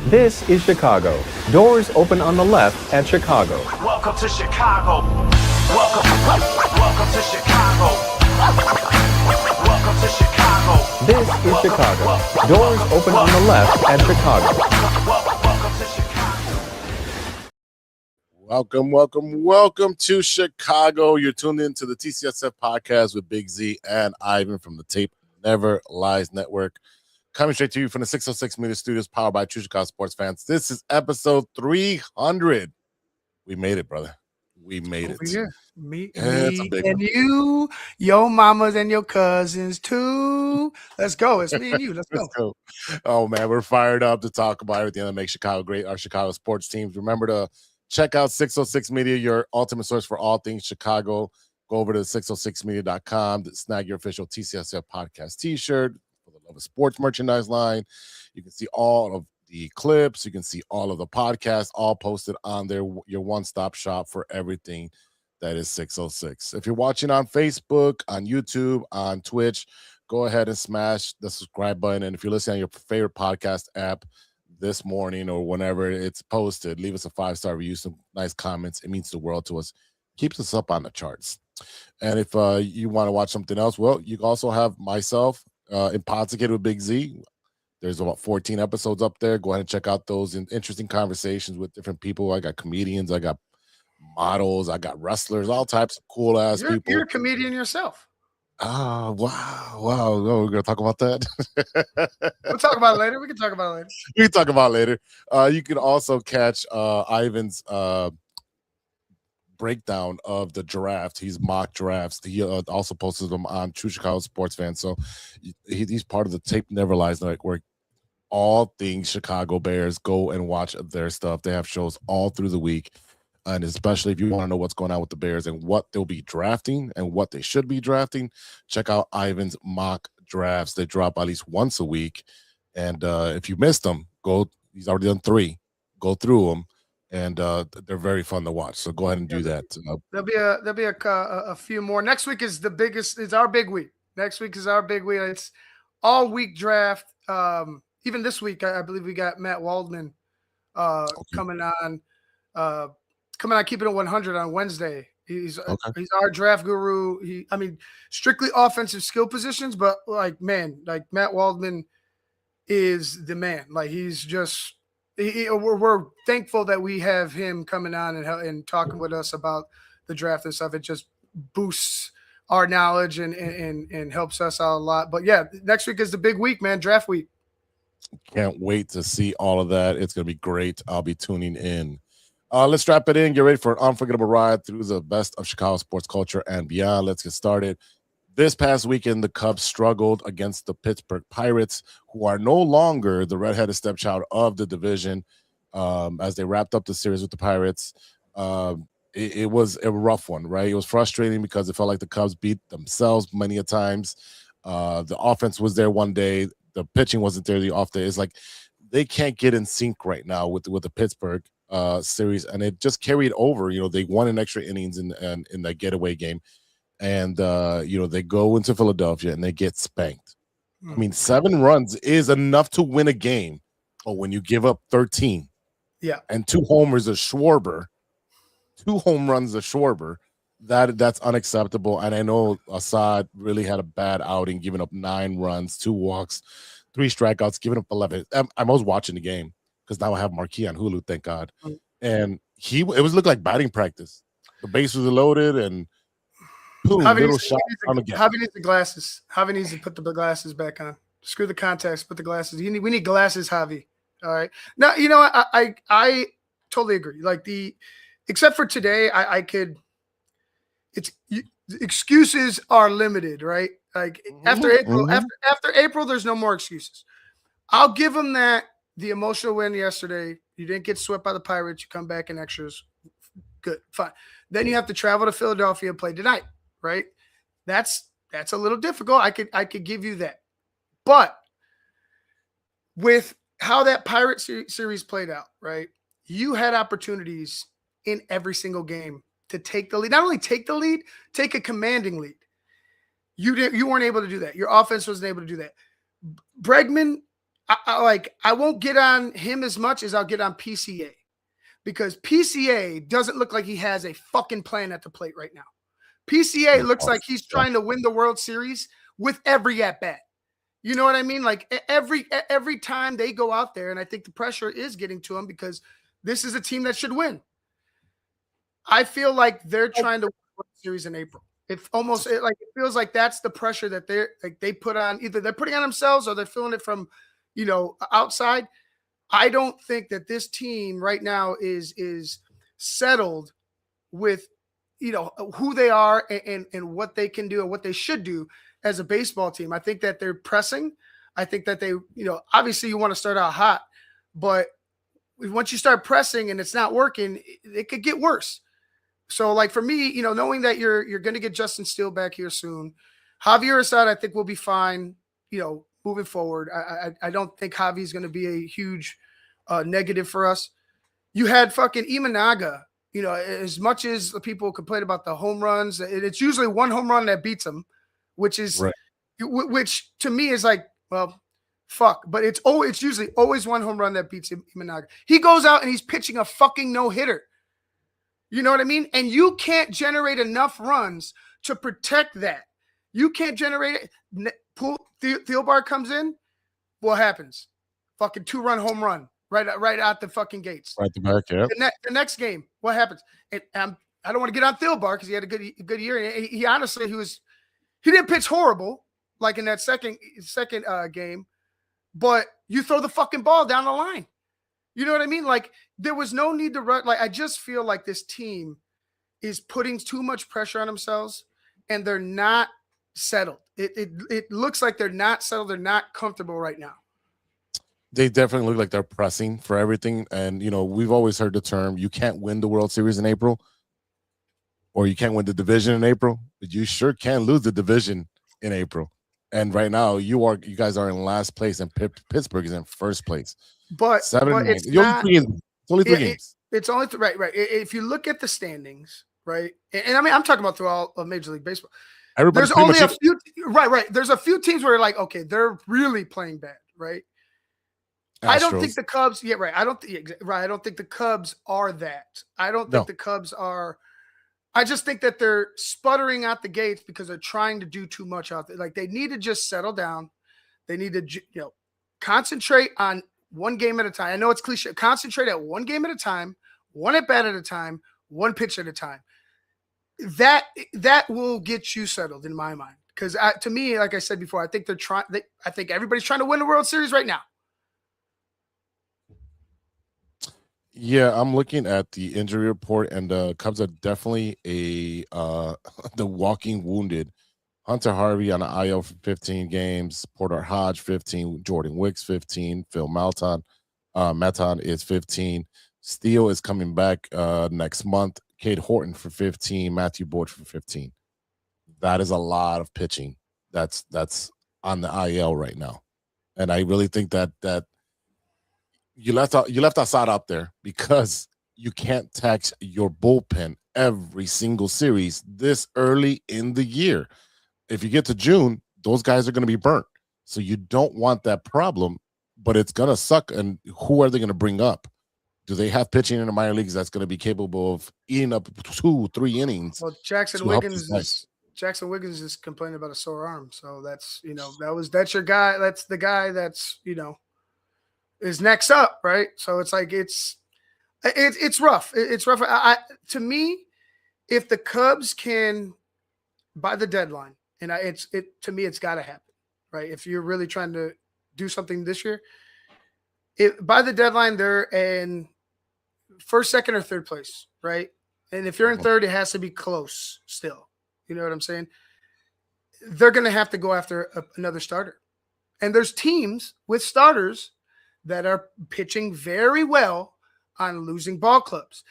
This is Chicago. Doors open on the left at Chicago. Welcome to Chicago. Welcome to Chicago. Welcome to Chicago. This is Chicago. Doors open on the left at Chicago. Welcome to Chicago. Welcome to Chicago. You're tuned in to the TCSF podcast with Big Z and Ivan from the Tape Never Lies Network. Coming straight to you from the 606 Media Studios, powered by True Chicago Sports Fans. This is episode 300. We made it, brother. We made it. Yeah. Me and one. You, your mamas and your cousins too. Let's go. It's me and you. Let's go. Oh, man, we're fired up to talk about everything that makes Chicago great, our Chicago sports teams. Remember to check out 606 Media, your ultimate source for all things Chicago. Go over to 606media.com to snag your official TCSF podcast t-shirt. Of a sports merchandise line. You can see all of the clips. You can see all of the podcasts, all posted on there. Your one-stop shop for everything that is 606. If you're watching on Facebook, on YouTube, on Twitch, go ahead and smash the subscribe button. And if you're listening on your favorite podcast app this morning or whenever it's posted, leave us a 5-star review, some nice comments. It means the world to us. Keeps us up on the charts. And if you want to watch something else, well, you also have myself, Impossicated with Big Z. There's about 14 episodes up there. Go ahead and check out those interesting conversations with different people. I got comedians, I got models, I got wrestlers, all types of cool ass people. You're a comedian yourself. Oh, wow. Oh, we're gonna talk about that. We'll talk about it later. We can talk about it later. We can talk about it later. You can also catch Ivan's breakdown of the draft. He's mock drafts. He also posted them on True Chicago Sports Fans. So he's part of the Tape Never Lies Network. All things Chicago Bears, go and watch their stuff. They have shows all through the week. And especially if you want to know what's going on with the Bears and what they'll be drafting and what they should be drafting, check out Ivan's mock drafts. They drop at least once a week. And if you missed them, he's already done 3. Go through them. And they're very fun to watch. So go ahead and do that. There'll be a few more. Next week is the biggest. It's our big week. Next week is our big week. It's all week draft. Even this week, I believe we got Matt Waldman coming on. Keeping it 100 on Wednesday. He's our draft guru. Strictly offensive skill positions, but Matt Waldman is the man. Like he's just. We're thankful that we have him coming on and talking with us about the draft and stuff. It just boosts our knowledge and helps us out a lot. But yeah, next week is the big week, man. Draft week. Can't wait to see all of that. It's going to be great. I'll be tuning in. Let's strap it in. Get ready for an unforgettable ride through the best of Chicago sports culture and beyond. Let's get started. This past weekend, the Cubs struggled against the Pittsburgh Pirates, who are no longer the redheaded stepchild of the division. As they wrapped up the series with the Pirates, it was a rough one, right? It was frustrating because it felt like the Cubs beat themselves many a times. The offense was there one day. The pitching wasn't there the off day. It's like they can't get in sync right now with the Pittsburgh series, and it just carried over. They won in extra innings in that getaway game. And, they go into Philadelphia and they get spanked. 7 runs is enough to win a game. But when you give up 13 and 2 homers of Schwarber, 2 home runs of Schwarber, that's unacceptable. And I know Assad really had a bad outing, giving up 9 runs, 2 walks, 3 strikeouts, giving up 11. I was watching the game because now I have Marquee on Hulu, thank God. And it looked like batting practice. The bases were loaded and boom, Javi needs the glasses. Javi needs to put the glasses back on. Screw the contacts, put the glasses. We need glasses, Javi. All right. Now, I totally agree. Except for today, excuses are limited, right? After April, there's no more excuses. I'll give them that. The emotional win yesterday, you didn't get swept by the Pirates. You come back in extras. Good, fine. Then you have to travel to Philadelphia and play tonight. Right, that's a little difficult. I could give you that, but with how that Pirate series played out, right, you had opportunities in every single game to take the lead. Not only take the lead, take a commanding lead. You weren't able to do that. Your offense wasn't able to do that. Bregman, I won't get on him as much as I'll get on PCA, because PCA doesn't look like he has a fucking plan at the plate right now. PCA looks like he's trying to win the World Series with every at bat. You know what I mean? Like every time they go out there, and I think the pressure is getting to him because this is a team that should win. I feel like they're trying to win the World Series in April. It feels like that's the pressure that they put on. Either they're putting on themselves or they're feeling it from, outside. I don't think that this team right now is settled with, who they are and what they can do and what they should do as a baseball team. I think that they're pressing. I think that they, obviously you want to start out hot, but once you start pressing and it's not working, it could get worse. So, like, for me, knowing that you're going to get Justin Steele back here soon, Javier Assad, I think will be fine, moving forward. I don't think Javi's going to be a huge negative for us. You had fucking Imanaga, as much as the people complain about the home runs, it's usually one home run that beats them, which is, right. Which to me is like, well, fuck. But it's usually always one home run that beats Imanaga. He goes out and he's pitching a fucking no-hitter. You know what I mean? And you can't generate enough runs to protect that. You can't generate it. Thielbar comes in. What happens? Fucking 2-run home run right out the fucking gates. Right the back, yeah. The next game, what happens? I don't want to get on Thielbar because he had a good year. And he honestly, he didn't pitch horrible like in that second game, but you throw the fucking ball down the line. You know what I mean? Like, there was no need to run. Like, I just feel like this team is putting too much pressure on themselves, and they're not settled. It looks like they're not settled. They're not comfortable right now. They definitely look like they're pressing for everything. And, we've always heard the term, you can't win the World Series in April, or you can't win the division in April, but you sure can lose the division in April. And right now, you guys are in last place, and Pittsburgh is in first place. But it's only three games. It's only right. If you look at the standings, right, and I mean, I'm talking about through all of Major League Baseball. There's only a few. Right. There's a few teams where you're like, okay, they're really playing bad, right? Astros. I don't think the Cubs. Yeah, right. I don't think the Cubs are that. I don't think the Cubs are. I just think that they're sputtering out the gates because they're trying to do too much out there. Like, they need to just settle down. They need to, concentrate on one game at a time. I know it's cliche. Concentrate at one game at a time, one at bat at a time, one pitch at a time. That will get you settled in my mind. Because to me, like I said before, I think I think everybody's trying to win the World Series right now. Yeah, I'm looking at the injury report, and the Cubs are definitely the walking wounded. Hunter Harvey on the IL for 15 games, Porter Hodge 15, Jordan Wicks 15, Phil Maton is 15. Steele is coming back next month. Cade Horton for 15, Matthew Boyd for 15. That is a lot of pitching that's on the IL right now, and I really think that you left Assad out there because you can't tax your bullpen every single series this early in the year. If you get to June, those guys are going to be burnt. So you don't want that problem, but it's going to suck. And who are they going to bring up? Do they have pitching in the minor leagues that's going to be capable of eating up 2-3 innings? Well, Jackson Wiggins is complaining about a sore arm. So that's, that's your guy. That's the guy that's, is next up, right? So it's like it's rough. It's rough. To me, if the Cubs can, by the deadline, and to me, it's got to happen, right? If you're really trying to do something this year, by the deadline, they're in first, second, or third place, right? And if you're in third, it has to be close still. You know what I'm saying? They're going to have to go after another starter. And there's teams with starters that are pitching very well on losing ball clubs,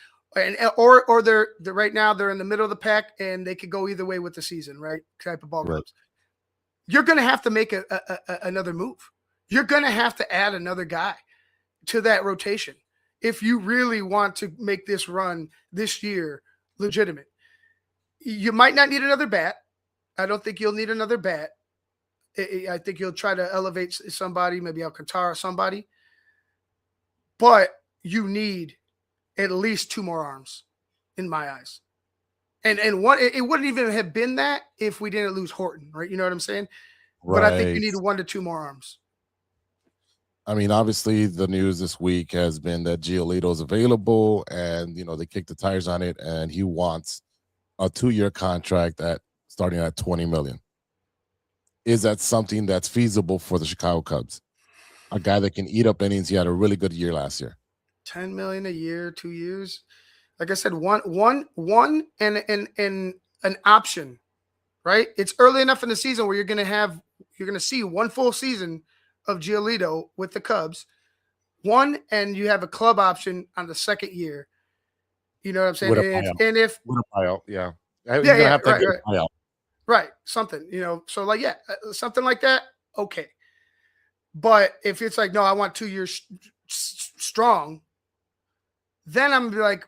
or they're right now they're in the middle of the pack and they could go either way with the season, right? Type of ball clubs. You're going to have to make another move. You're going to have to add another guy to that rotation if you really want to make this run this year legitimate. You might not need another bat. I don't think you'll need another bat. I think he'll try to elevate somebody, maybe Alcantara, somebody. But you need at least 2 more arms, in my eyes. And one, it wouldn't even have been that if we didn't lose Horton, right? You know what I'm saying? But I think you need 1 to 2 more arms. I mean, obviously, the news this week has been that Giolito is available, and they kicked the tires on it, and he wants a 2-year contract starting at $20 million. Is that something that's feasible for the Chicago Cubs? A guy that can eat up innings. He had a really good year last year. $10 million a year, 2 years. Like I said, one, and an option, right? It's early enough in the season where you're gonna see 1 full season of Giolito with the Cubs. 1, and you have a club option on the 2nd year. You know what I'm saying? With a buyout, yeah. You're gonna have to get a buyout. Right, something, so like, something like that, okay. But if it's like, no, I want 2 years strong, then I'm gonna be like,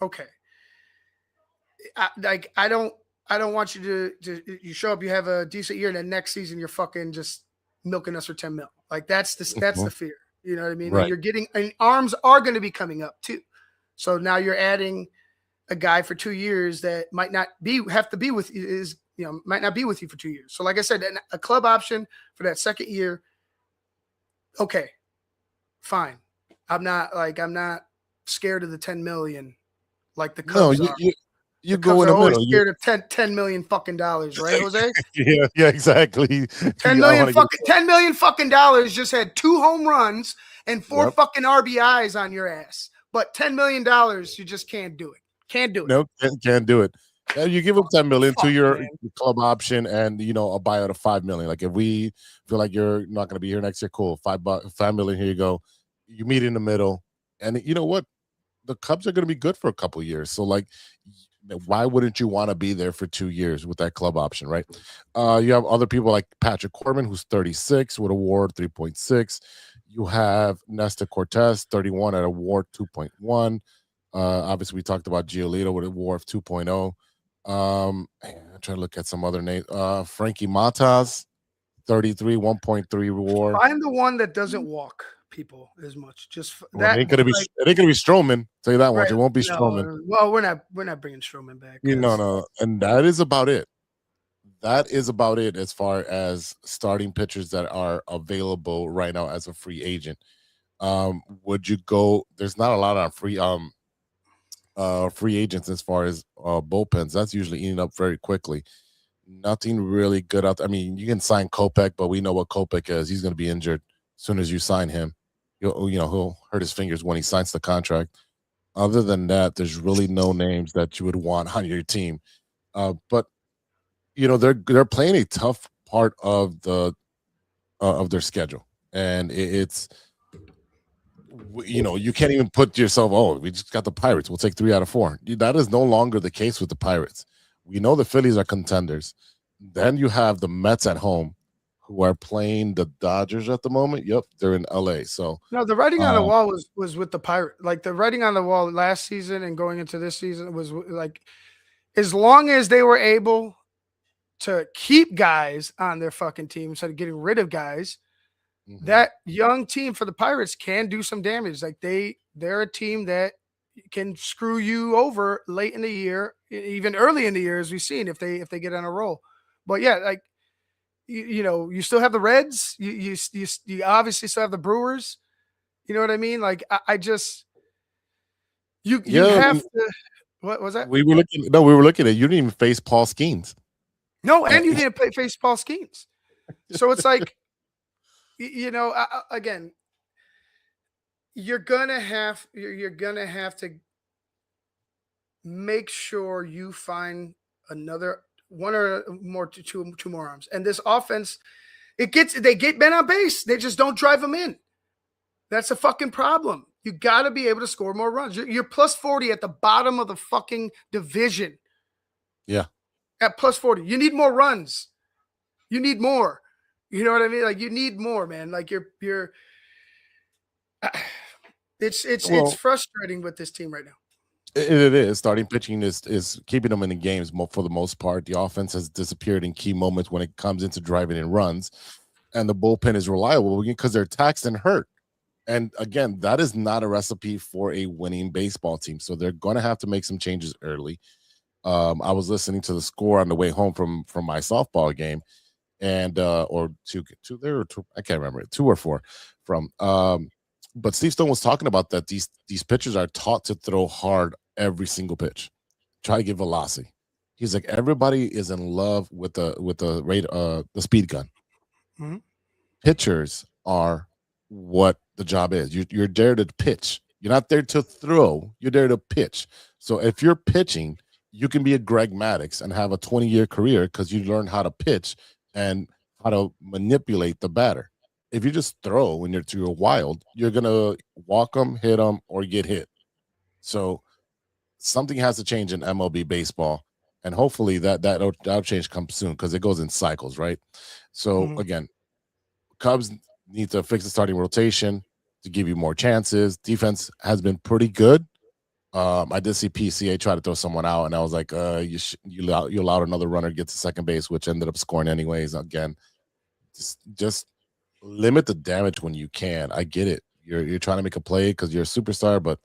okay. I don't want you to you show up, you have a decent year, and then next season you're fucking just milking us for 10 mil. Like that's the fear. You know what I mean? Right. Like you're getting, and arms are going to be coming up too. So now you're adding a guy for 2 years that might not have to be with you, might not be with you for 2 years. So like I said, a club option for that 2nd year. Okay, fine. I'm not scared of the 10 million like the Cubs are. You go in the middle. Scared of $10 million fucking dollars, right, Jose? yeah, exactly. $10 million fucking dollars just had 2 home runs and 4 fucking RBIs on your ass. But $10 million, you just can't do it. Can't do it. Nope, can't do it. You give him $10 million to your club option, and a buyout of $5 million. Like if we feel like you're not going to be here next year, cool. $5 million. Here you go. You meet in the middle, and you know what? The Cubs are going to be good for a couple of years. So like, why wouldn't you want to be there for 2 years with that club option, right? You have other people like Patrick Corbin, who's 36 with a WAR 3.6. You have Nestor Cortez, 31 at a WAR 2.1. Obviously, we talked about Giolito with a WAR of 2.0. I'm trying to look at some other names. Frankie Matas, 33, 1.3 WAR. I'm the one that doesn't walk people as much. Just it ain't gonna be Stroman. Tell you that much. It won't be Stroman. Well, we're not bringing Stroman back. No, and that is about it. That is about it as far as starting pitchers that are available right now as a free agent. Would you go? There's not a lot on free agents as far as bullpens. That's usually eating up very quickly. Nothing really good out there. I mean, you can sign Kopech, but we know what Kopech is. He's going to be injured as soon as you sign him. He'll hurt his fingers when he signs the contract. Other than that, there's really no names that you would want on your team. But they're playing a tough part of their schedule, and it's you can't even put yourself. Oh, we just got the Pirates. We'll take 3 out of 4. That is no longer the case with the Pirates. We know the Phillies are contenders. Then you have the Mets at home, who are playing the Dodgers at the moment. Yep, they're in LA. So no, the writing on the wall was with the Pirates. Like the writing on the wall last season and going into this season was like, as long as they were able to keep guys on their fucking team instead of getting rid of guys, that young team for the Pirates can do some damage. Like they're a team that can screw you over late in the year, even early in the year, as we've seen if they get on a roll. But yeah, like you still have the Reds. You obviously still have the Brewers. You know what I mean? Like I just you have to. What was that? We were looking at you didn't even face Paul Skeens. No, and you didn't face Paul Skeens. So it's like, again, you're gonna have to make sure you find another one or more two more arms. And this offense, they get men on base. They just don't drive them in. That's a fucking problem. You got to be able to score more runs. You're plus 40 at the bottom of the fucking division. Yeah. At plus 40. You need more runs. You need more. You know what I mean? Like you need more, man. Like it's frustrating with this team right now. It is. Starting pitching is keeping them in the games for the most part. The offense has disappeared in key moments when it comes into driving in runs, and the bullpen is reliable because they're taxed and hurt. And again, that is not a recipe for a winning baseball team. So they're going to have to make some changes early. I was listening to the score on the way home from my softball game, and or two there or two, I can't remember, 2 or 4 from. But Steve Stone was talking about that these pitchers are taught to throw hard every single pitch, try to get velocity. He's like, everybody is in love with the speed gun. Mhm. Pitchers are what the job is. You're there to pitch. You're not there to throw. You're there to pitch. So if you're pitching, you can be a Greg Maddux and have a 20-year career because you learn how to pitch and how to manipulate the batter. If you just throw when you're wild, you're gonna walk them, hit them, or get hit. So something has to change in MLB baseball, and hopefully that'll change comes soon because it goes in cycles, right? So Mhm. again, Cubs need to fix the starting rotation to give you more chances. Defense has been pretty good. I did see PCA try to throw someone out, and I was like, you allowed another runner to get to second base, which ended up scoring anyways. Again, just limit the damage when you can. I get it. You're trying to make a play because you're a superstar, but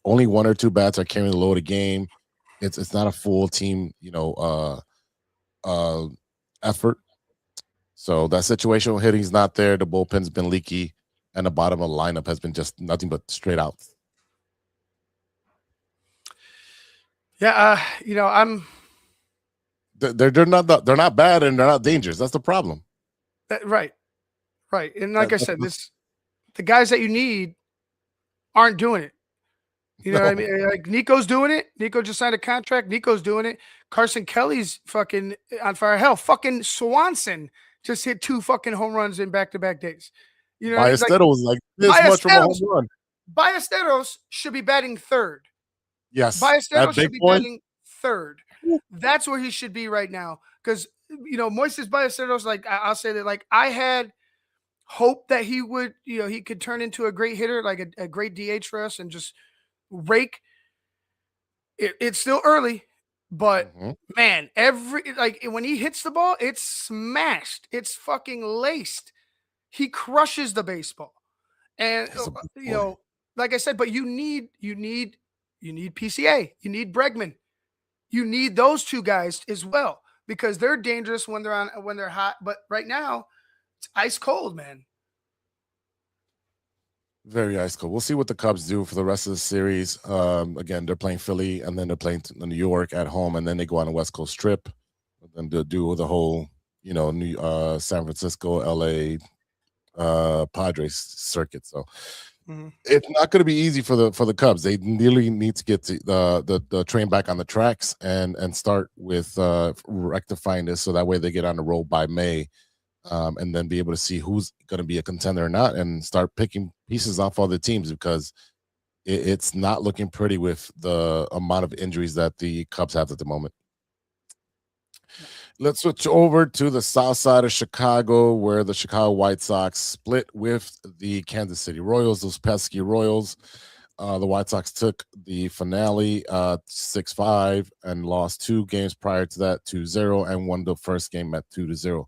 only 1 or 2 bats are carrying the load of game. It's not a full team, effort. So that situational hitting's not there. The bullpen's been leaky, and the bottom of the lineup has been just nothing but straight out. Yeah, They're not bad and they're not dangerous. That's the problem. right, right. And like That- I that's said, the- the guys that you need aren't doing it. You know what I no. mean? Like Nico's doing it. Nico just signed a contract. Nico's doing it. Carson Kelly's fucking on fire. Hell, fucking Swanson just hit 2 fucking home runs in back-to-back days. You know what I mean? Like Ballesteros was like this much from a home run. Ballesteros should be batting third. Yes, Ballesteros at big should be point. batting third. That's where he should be right now. Because Moises Ballesteros, like I'll say that, like I had hope that he would, he could turn into a great hitter, like a great DH for us, and just rake. It's still early, but Mhm. man, when he hits the ball, it's smashed. It's fucking laced. He crushes the baseball. And He's a big boy. like I said, but you need PCA, you need Bregman, you need those 2 guys as well because they're dangerous when they're hot. But right now, it's ice cold, man. Very ice cold. We'll see what the Cubs do for the rest of the series. Again, they're playing Philly, and then they're playing New York at home, and then they go on a West Coast trip. And then they'll do the whole, San Francisco, LA, Padres circuit. So Mhm. it's not going to be easy for the Cubs. They really need to get to the train back on the tracks and start with rectifying this, so that way they get on the roll by May. And then be able to see who's going to be a contender or not, and start picking pieces off other teams because it's not looking pretty with the amount of injuries that the Cubs have at the moment. Let's switch over to the south side of Chicago, where the Chicago White Sox split with the Kansas City Royals, those pesky Royals. The White Sox took the finale 6-5 and lost 2 games prior to that 2-0 and won the first game at 2-0.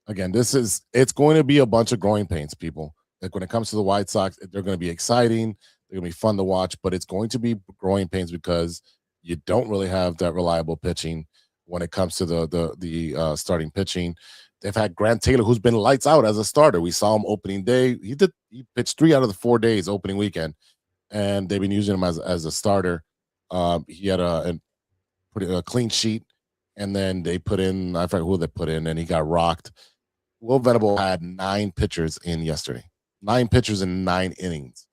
Again, it's going to be a bunch of growing pains, people. Like when it comes to the White Sox, they're going to be exciting, they're going to be fun to watch, but it's going to be growing pains because you don't really have that reliable pitching when it comes to the starting pitching. They've had Grant Taylor, who's been lights out as a starter. We saw him opening day. He pitched 3 out of the 4 days opening weekend, and they've been using him as a starter. He had a clean sheet, and then they put in, I forget who they put in, and he got rocked. Will Venable had 9 pitchers in yesterday, 9 pitchers in 9 innings,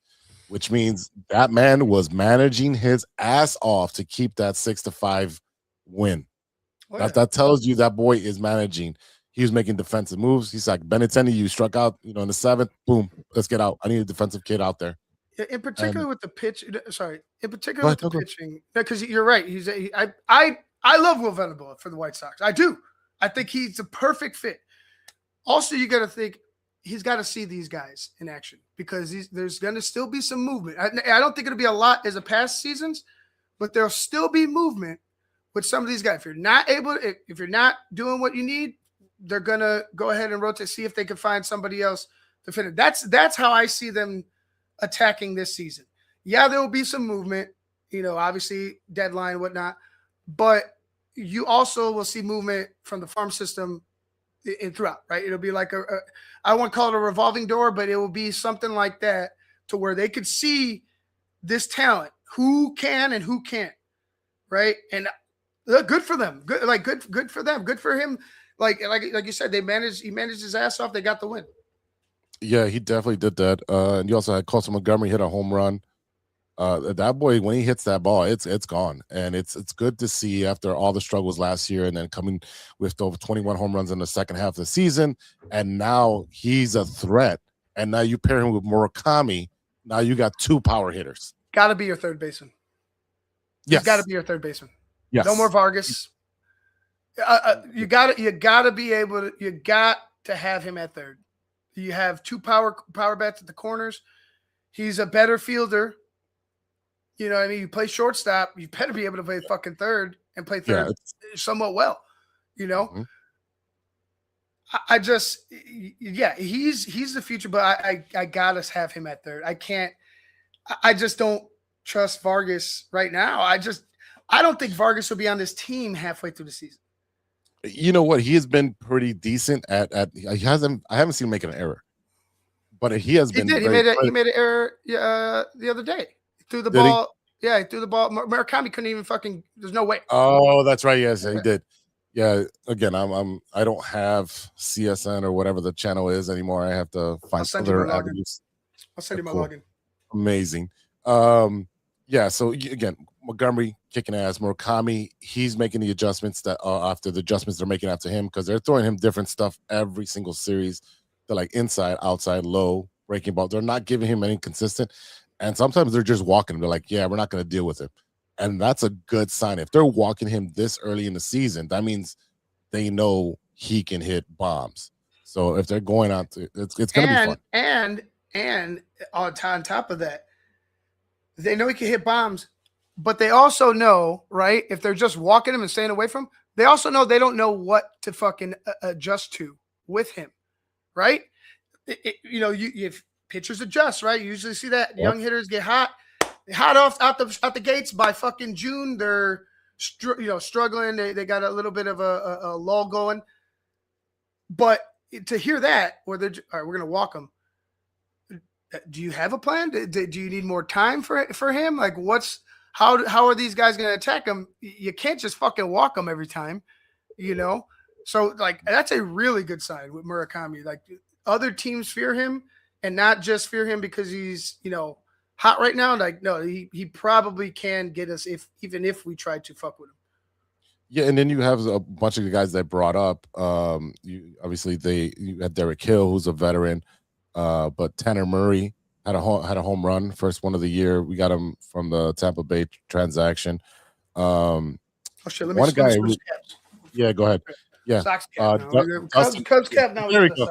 which means that man was managing his ass off to keep that 6-5 win. Oh, yeah. That tells you that boy is managing. He was making defensive moves. He's like, Benintendi, you struck out, in the 7th. Boom, let's get out. I need a defensive kid out there. Yeah, in particular And with the pitch. Sorry, in particular go with the ahead, go. pitching, because you're right. I love Will Venable for the White Sox. I do. I think he's a perfect fit. Also, you got to think he's got to see these guys in action because there's going to still be some movement. I don't think it'll be a lot as a past seasons, but there'll still be movement with some of these guys. If you're not able, if you're not doing what you need, they're going to go ahead and rotate, see if they can find somebody else to fit it. That's how I see them attacking this season. Yeah, there will be some movement, obviously deadline, whatnot, but you also will see movement from the farm system in throughout, right? It'll be like I won't call it a revolving door, but it will be something like that to where they could see this talent, who can and who can't, right? And good for them. Good for them. Good for him. Like you said, he managed his ass off. They got the win. Yeah, he definitely did that. And you also had Colson Montgomery hit a home run. That boy, when he hits that ball, it's gone. And it's good to see after all the struggles last year and then coming with over 21 home runs in the second half of the season. And now he's a threat. And now you pair him with Murakami. Now you got 2 power hitters. Got to be your third baseman. Yes. Got to be your third baseman. Yes. No more Vargas. You got to be able to. You got to have him at third. You have 2 power bats at the corners. He's a better fielder. You know what I mean? You play shortstop. You better be able to play fucking third and play third somewhat well. Mm-hmm. I just, he's the future, but I gotta have him at third. I just don't trust Vargas right now. I don't think Vargas will be on this team halfway through the season. You know what? He has been pretty decent at I haven't seen him make an error, but he has been. He made an error the other day. He threw the ball. Yeah, he threw the ball. Murakami couldn't even fucking. There's no way. Oh, that's right. Yes, he did. Yeah. Again, I don't have CSN or whatever the channel is anymore. I have to find other avenues. I'll send you my login. Amazing. Yeah. So again, Montgomery kicking ass. Murakami, he's making the adjustments that after the adjustments they're making after him because they're throwing him different stuff every single series. They're like inside, outside, low, breaking ball. They're not giving him any consistent. And sometimes they're just walking him. They're like, yeah, we're not going to deal with him. And that's a good sign. If they're walking him this early in the season, that means they know he can hit bombs. So if they're going out to, it's going to be fun. And on top of that, they know he can hit bombs, but they also know, right, if they're just walking him and staying away from him, they also know they don't know what to fucking adjust to with him, right? If pitchers adjust, right? You usually see that young hitters get hot out the gates by fucking June. They're struggling. They got a little bit of a lull going. But to hear that, where they're all right, we're gonna walk them. Do you have a plan? Do you need more time for him? Like, how are these guys gonna attack him? You can't just fucking walk them every time, So like that's a really good sign with Murakami. Like other teams fear him. And not just fear him because he's, hot right now. Like, no, he probably can get us even if we try to fuck with him. Yeah, and then you have a bunch of the guys that brought up. You had Derek Hill, who's a veteran, but Tanner Murray had a home run, first one of the year. We got him from the Tampa Bay transaction. Let me one guy. Yeah, go ahead. Yeah, Sox cap Cubs cap now. There we go.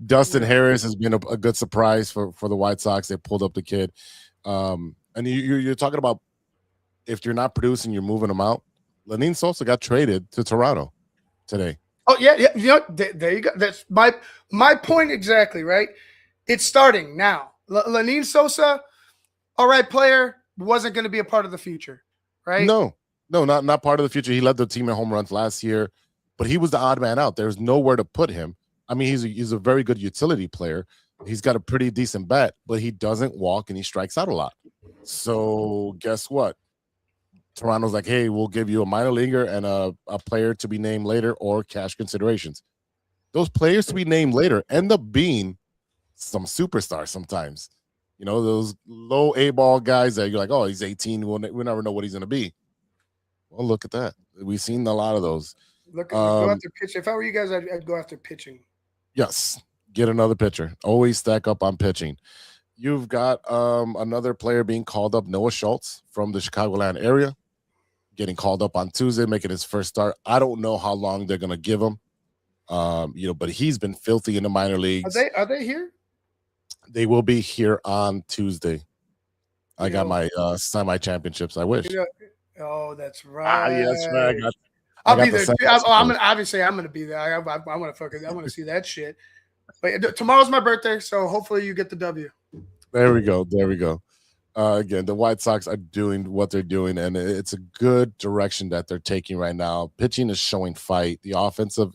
Dustin Harris has been a good surprise for the White Sox. They pulled up the kid. And you're talking about if you're not producing, you're moving them out. Lenin Sosa got traded to Toronto today. Oh, yeah. There you go. That's my point exactly, right? It's starting now. Lenin Sosa, all right, player, wasn't going to be a part of the future, right? No, not part of the future. He led the team in home runs last year, but he was the odd man out. There's nowhere to put him. I mean, he's a very good utility player. He's got a pretty decent bat, but he doesn't walk and he strikes out a lot. So guess what? Toronto's like, hey, we'll give you a minor leaguer and a player to be named later or cash considerations. Those players to be named later end up being some superstars sometimes. Those low A-ball guys that you're like, oh, he's 18. We'll never know what he's going to be. Well, look at that. We've seen a lot of those. Look, go after pitching. If I were you guys, I'd go after pitching. Yes, get another pitcher. Always stack up on pitching. You've got another player being called up, Noah Schultz from the Chicagoland area, getting called up on Tuesday, making his first start. I don't know how long they're going to give him. But he's been filthy in the minor leagues. Are they here? They will be here on Tuesday. I got my semi-championships. I wish. Oh, that's right. Yes, man. I'll be there. I'm gonna be there. I want to see that shit. But tomorrow's my birthday, so hopefully you get the W. There we go. Again, the White Sox are doing what they're doing, and it's a good direction that they're taking right now. Pitching is showing fight. The offensive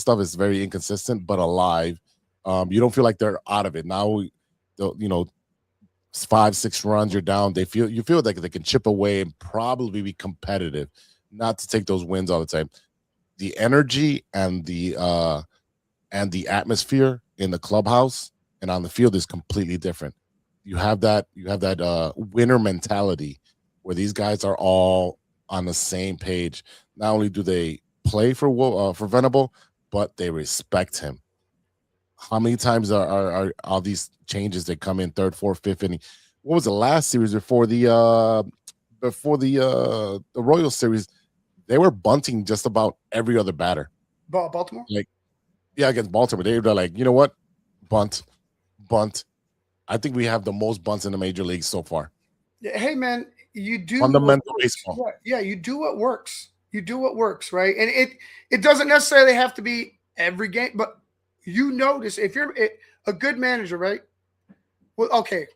stuff is very inconsistent, but alive. You don't feel like they're out of it now. 5-6 runs, you're down. You feel like they can chip away and probably be competitive, not to take those wins all the time. The energy and the atmosphere in the clubhouse and on the field is completely different. You have that winner mentality where these guys are all on the same page. Not only do they play for Venable, but they respect him. How many times are all these changes that come in third, fourth, fifth inning? What was the last series before the Royals series? They were bunting just about every other batter. Baltimore? Against Baltimore. They were like, you know what? Bunt. I think we have the most bunts in the major leagues so far. Hey, man, you do fundamental baseball. Yeah, you do what works. You do what works, right? And it doesn't necessarily have to be every game, but you notice if you're a good manager, right? Well, okay,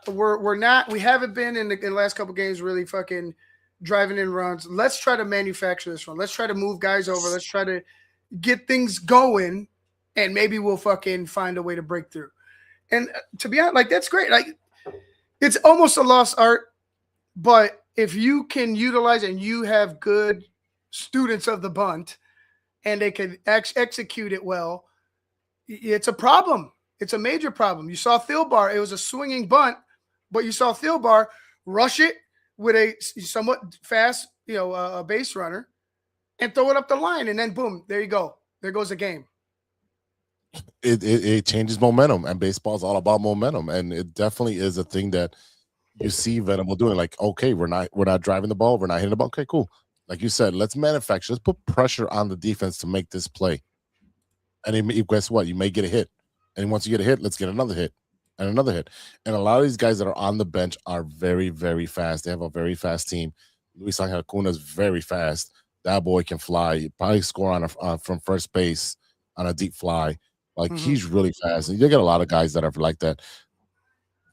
we haven't been in the last couple games really fucking driving in runs. Let's try to manufacture this one. Let's try to move guys over. Let's try to get things going, and maybe we'll fucking find a way to break through. And to be honest, that's great. It's almost a lost art, but if you can utilize and you have good students of the bunt and they can execute it well, it's a problem. It's a major problem. You saw Thilbar. It was a swinging bunt, but you saw Thilbar rush it with a somewhat fast, a base runner and throw it up the line. And then boom, there you go. There goes the game. It changes momentum, and baseball is all about momentum, and it definitely is a thing that you see Venable doing. Like, okay, we're not driving the ball, we're not hitting the ball. Okay, cool. Like you said, let's manufacture. Let's put pressure on the defense to make this play. And guess what? You may get a hit, and once you get a hit, let's get another hit and another hit. And a lot of these guys that are on the bench are very, very fast. They have a very fast team. Luis Angel Acuna is very fast. That boy can fly. He probably score from first base on a deep fly. He's really fast. And you get a lot of guys that are like that.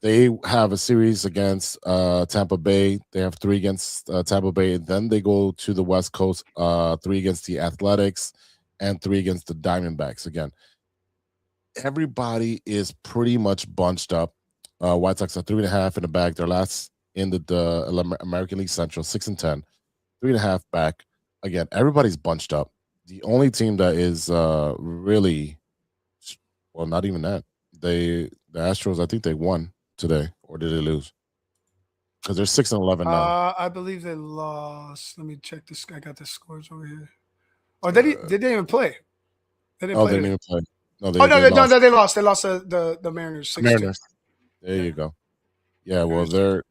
They have a series against Tampa Bay. They have 3 against Tampa Bay. Then they go to the West Coast, 3 against the Athletics and 3 against the Diamondbacks. Again, everybody is pretty much bunched up. White Sox are 3.5 in the bag. They're last in the American League Central, 6-10, 3.5 back. Again, everybody's bunched up. The only team that is really... Well, not even that. The Astros, I think they won today, or did they lose? Because they're 6-11 now. I believe they lost. Let me check this. I got the scores over here. Oh, they didn't even play. They didn't even play. No, they lost. They lost the Mariners. 6-2. Mariners. There you go. Yeah, well, so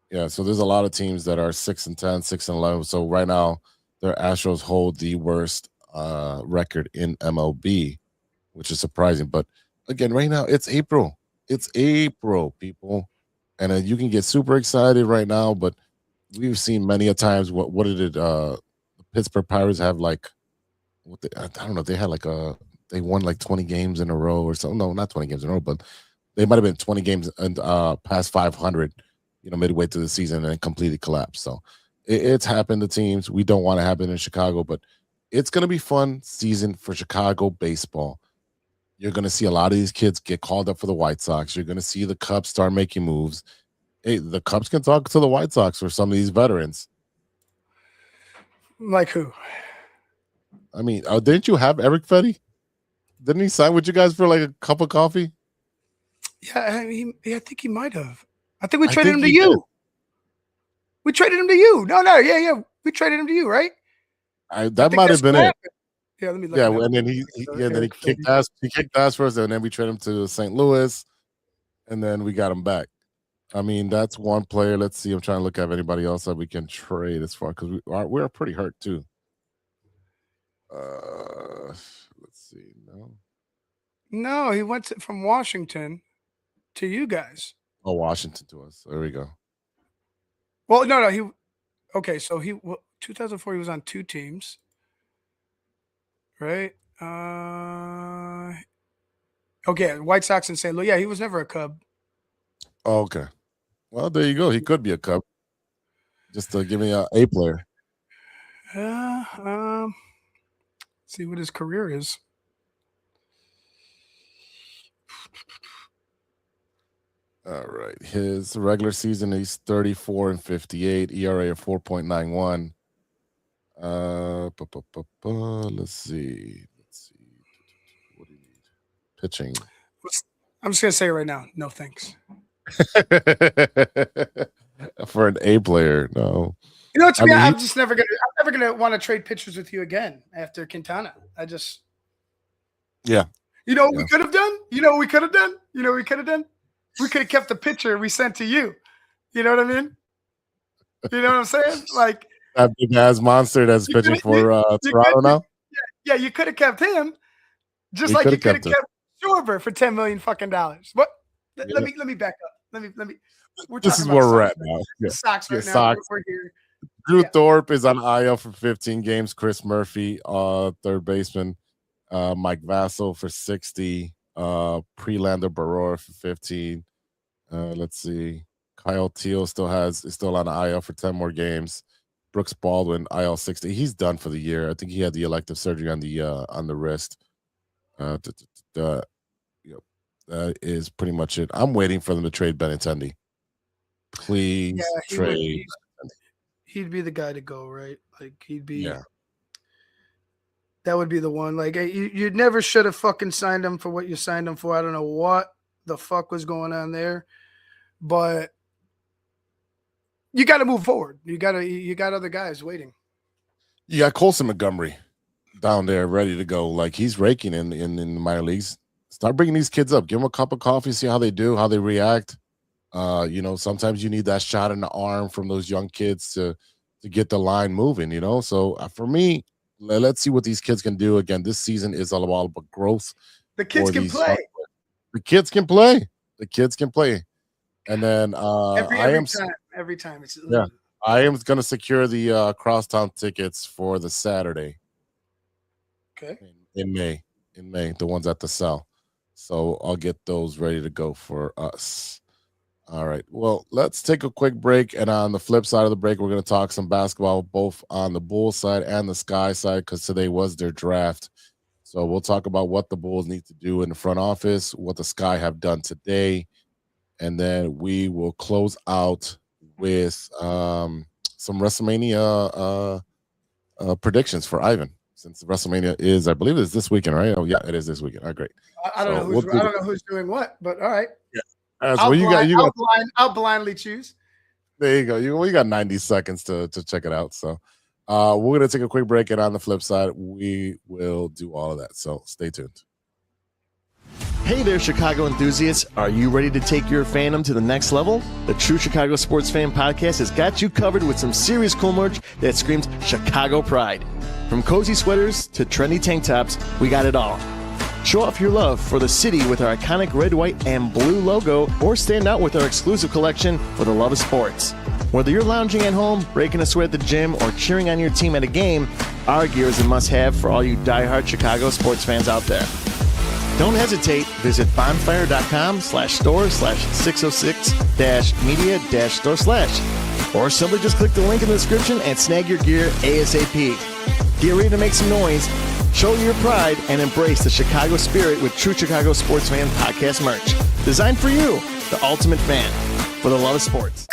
there's a lot of teams that are 6-10, 6-11. So right now, their Astros hold the worst record in MLB, which is surprising. But again, right now, it's April. It's April, people. And you can get super excited right now, but we've seen many a times what did the Pittsburgh Pirates have I don't know, they had they won 20 games in a row or something. No, not 20 games in a row, but they might have been 20 games and past 500, midway through the season, and completely collapsed. So it's happened to teams. We don't want to happen in Chicago, but it's going to be fun season for Chicago baseball. You're going to see a lot of these kids get called up for the White Sox. You're going to see the Cubs start making moves. Hey, the Cubs can talk to the White Sox or some of these veterans. Like who? I mean, didn't you have Eric Fetty? Didn't he sign with you guys for a cup of coffee? Yeah, I think he might have. I think we traded him to you. Did. We traded him to you. No, yeah. We traded him to you, right? That might have been it. Yeah, let me look. Yeah, and then he kicked ass. He kicked ass first, and then we traded him to St. Louis, and then we got him back. I mean, that's one player. Let's see. I'm trying to look at anybody else that we can trade as far, because we're pretty hurt too. Let's see. No. No, he went from Washington to you guys. Oh, Washington to us. There we go. Well, no. Okay, so 2004 he was on 2 teams, right? Okay, White Sox and St. Louis. Yeah, he was never a Cub. Oh, okay. Well, there you go. He could be a Cub. Just to give me a player. See what his career is. All right. His regular season, he's 34-58, ERA of 4.91. Let's see. What do you need? Pitching. I'm just gonna say it right now. No thanks. For an A player, no. You know what? I mean, I'm never gonna want to trade pitchers with you again after Quintana. Yeah. You know what we could have done? You know what we could have done? We could have kept the pitcher we sent to you. You know what I mean? You know what I'm saying? Like that big ass monster that's pitching for Toronto now. Yeah, you could have kept him, just like you could have kept Schwarber for $10 million fucking dollars. But let me back up. Let me. This is where we're at now. Yeah. Sox right now. Sox. We're here. Drew Thorpe is on IL for 15 games. Chris Murphy, third baseman. Mike Vassell for 60. Prelander Barora for 15. Let's see. Kyle Teal is still on the IL for 10 more games. Brooks Baldwin, IL 60. He's done for the year. I think he had the elective surgery on the wrist. That is pretty much it. I'm waiting for them to trade Benintendi. Please trade. He'd be the guy to go, right? Like he'd be. Yeah. That would be the one. Like you never should have fucking signed him for what you signed him for. I don't know what the fuck was going on there, but you got to move forward. You got other guys waiting. You got Colson Montgomery down there ready to go. Like he's raking in the minor leagues. Start bringing these kids up. Give them a cup of coffee. See how they do, how they react. Sometimes you need that shot in the arm from those young kids to get the line moving. So for me. Let's see what these kids can do. Again, this season is all about growth. The kids can play. The kids can play. And then every time it's I am going to secure the crosstown tickets for the Saturday. Okay. In May, the ones at the cell. So I'll get those ready to go for us. All right. Well, let's take a quick break. And on the flip side of the break, we're going to talk some basketball, both on the Bulls side and the Sky side, because today was their draft. So we'll talk about what the Bulls need to do in the front office, what the Sky have done today. And then we will close out with some WrestleMania predictions for Ivan, since WrestleMania is, I believe it's this weekend, right? Oh, yeah, it is this weekend. All right, great. I don't know who's doing what, but all right. Yeah. I'll blindly choose. There you go. You got 90 seconds to check it out. So we're going to take a quick break, and on the flip side, we will do all of that. So stay tuned. Hey there, Chicago enthusiasts. Are you ready to take your fandom to the next level? The True Chicago Sports Fan Podcast has got you covered with some serious cool merch that screams Chicago pride. From cozy sweaters to trendy tank tops, we got it all. Show off your love for the city with our iconic red, white, and blue logo, or stand out with our exclusive collection for the love of sports. Whether you're lounging at home, breaking a sweat at the gym, or cheering on your team at a game, our gear is a must-have for all you diehard Chicago sports fans out there. Don't hesitate. Visit bonfire.com/store/606-media-store/ or simply just click the link in the description and snag your gear ASAP. Get ready to make some noise. Show your pride and embrace the Chicago spirit with True Chicago Sports Fan Podcast merch. Designed for you, the ultimate fan, for the love of sports.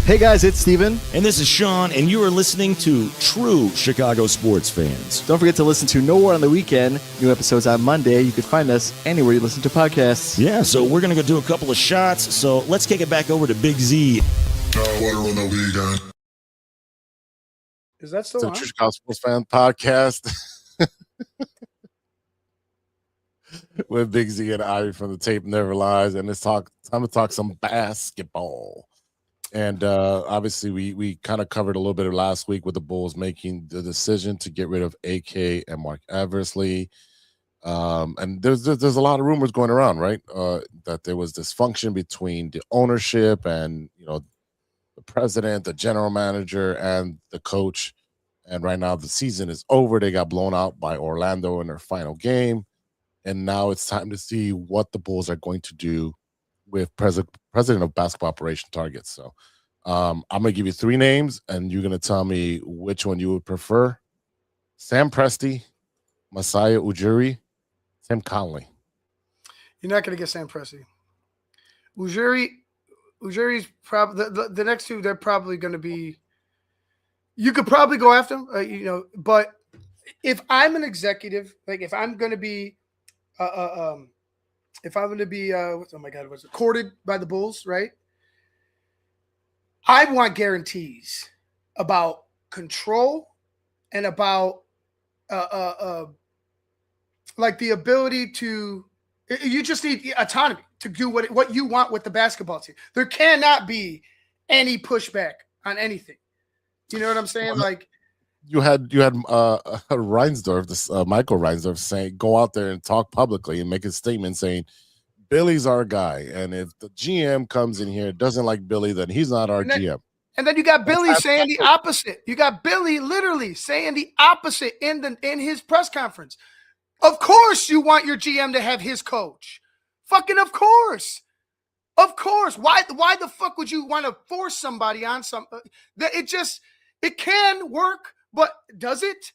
Hey guys, it's Steven. And this is Sean, and you are listening to True Chicago Sports Fans. Don't forget to listen to No War on the Weekend. New episodes on Monday. You can find us anywhere you listen to podcasts. Yeah, so we're going to go do a couple of shots. So let's kick it back over to Big Z. Water on the weekend. Is that still on? True Chicago Sports Fan Podcast with Big Z and Ivy from the Tape Never Lies, and time to talk some basketball. And obviously, we kind of covered a little bit of last week with the Bulls making the decision to get rid of AK and Mark Eversley. And there's a lot of rumors going around, right? That there was dysfunction between the ownership and the president, the general manager, and the coach. And right now the season is over. They got blown out by Orlando in their final game. And now it's time to see what the Bulls are going to do with president of basketball operation targets. So I'm going to give you 3 names, and you're going to tell me which one you would prefer. Sam Presti, Masai Ujiri, Tim Conley. You're not going to get Sam Presti. Ujiri's probably the next 2. They're probably going to be. You could probably go after him, but if I'm an executive, like if I'm going to be, oh my God, was it courted by the Bulls, right? I want guarantees about control and about like the ability to. You just need autonomy to do what you want with the basketball team. There cannot be any pushback on anything. You know what I'm saying? Like you had Reinsdorf, this Michael Reinsdorf, saying go out there and talk publicly and make a statement saying Billy's our guy, and if the GM comes in here doesn't like Billy, then he's not our GM. And then you got Billy saying the opposite. You got Billy literally saying the opposite in his press conference. Of course, you want your GM to have his coach. Fucking of course. Of course. Why the fuck would you want to force somebody on some? It can work, but does it?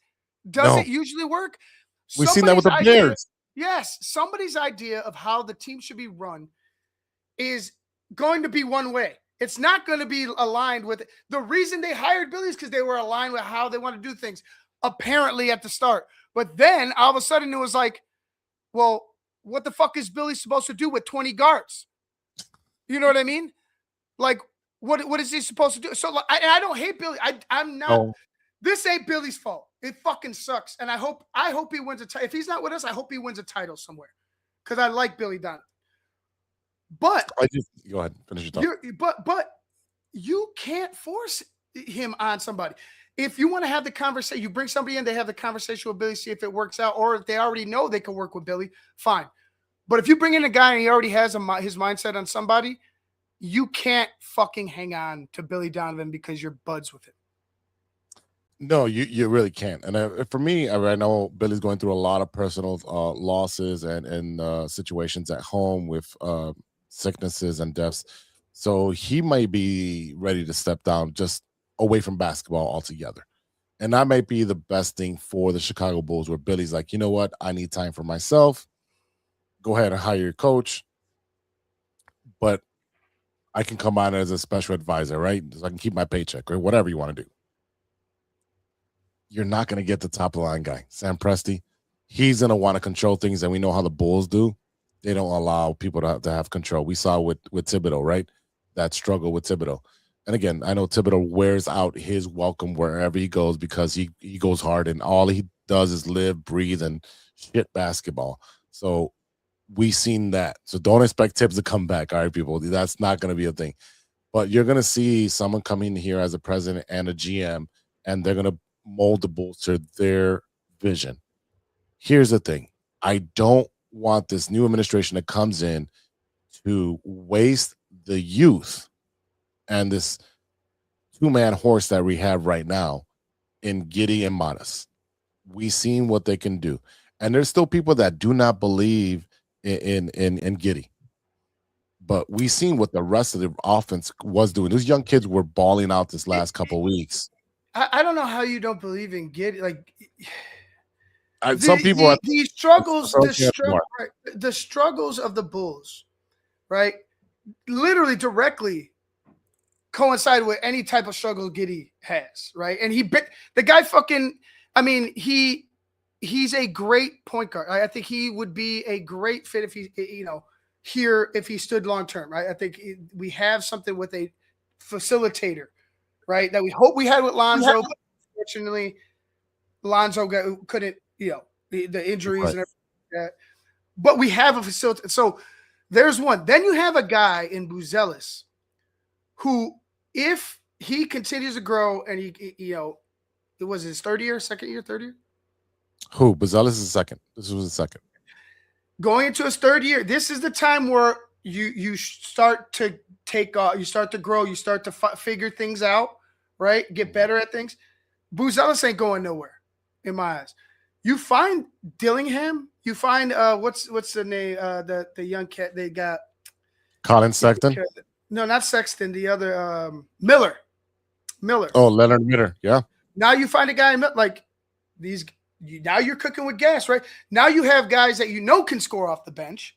Does it usually work? We've seen that with the Bears. Yes, somebody's idea of how the team should be run is going to be one way. It's not going to be aligned with it. The reason they hired Billy is because they were aligned with how they want to do things, apparently at the start. But then all of a sudden it was like, well, what the fuck is Billy supposed to do with 20 guards? You know what I mean? Like, what is he supposed to do? So I don't hate Billy. I'm not. No. This ain't Billy's fault. It fucking sucks. And I hope he wins a title. If he's not with us, I hope he wins a title somewhere. Because I like Billy Donovan. But go ahead, finish your thought. But you can't force him on somebody. If you want to have the conversation, you bring somebody in, they have the conversation with Billy, see if it works out, or if they already know they can work with Billy, fine. But if you bring in a guy and he already has his mindset on somebody, you can't fucking hang on to Billy Donovan because you're buds with him. No, you really can't. And for me, I know Billy's going through a lot of personal losses and situations at home with sicknesses and deaths. So he might be ready to step down just away from basketball altogether. And that might be the best thing for the Chicago Bulls, where Billy's like, you know what? I need time for myself. Go ahead and hire your coach. But I can come on as a special advisor, right? So I can keep my paycheck or whatever you want to do. You're not going to get the top of the line guy. Sam Presti, he's going to want to control things, and we know how the Bulls do. They don't allow people to have control. We saw with Thibodeau, right? That struggle with Thibodeau. And again, I know Thibodeau wears out his welcome wherever he goes because he goes hard, and all he does is live, breathe, and shit basketball. So we've seen that. So don't expect Tibbs to come back, all right, people? That's not going to be a thing. But you're going to see someone come in here as a president and a GM, and they're going to mold the Bulls to their vision. Here's the thing. I don't want this new administration that comes in to waste the youth and this two-man horse that we have right now in Giddey and Modest. We've seen what they can do. And there's still people that do not believe in Giddey. But we've seen what the rest of the offense was doing. Those young kids were balling out this last couple of weeks. I don't know how you don't believe in Giddey. Like some people the struggles of the Bulls, right? Literally directly coincide with any type of struggle Giddey has, right? And the guy fucking, I mean, he's a great point guard. I think he would be a great fit if he, here if he stood long term, right? I think we have something with a facilitator, right? That we hope we had with Lonzo, but unfortunately, Lonzo couldn't, the injuries and everything like that. But we have a facilitator. So there's one. Then you have a guy in Buzelis who if he continues to grow and it was his third year. Who? Buzelis is second. This was the second. Going into his third year, this is the time where you start to take off, you start to grow, you start to figure things out, right? Get better at things. Buzelis ain't going nowhere, in my eyes. You find Dillingham, you find what's the name? The young cat they got. Colin Sexton? No, not Sexton. The other Miller. Oh, Leonard Miller. Yeah. Now you find a guy like these. Now you're cooking with gas, right? Now you have guys that can score off the bench.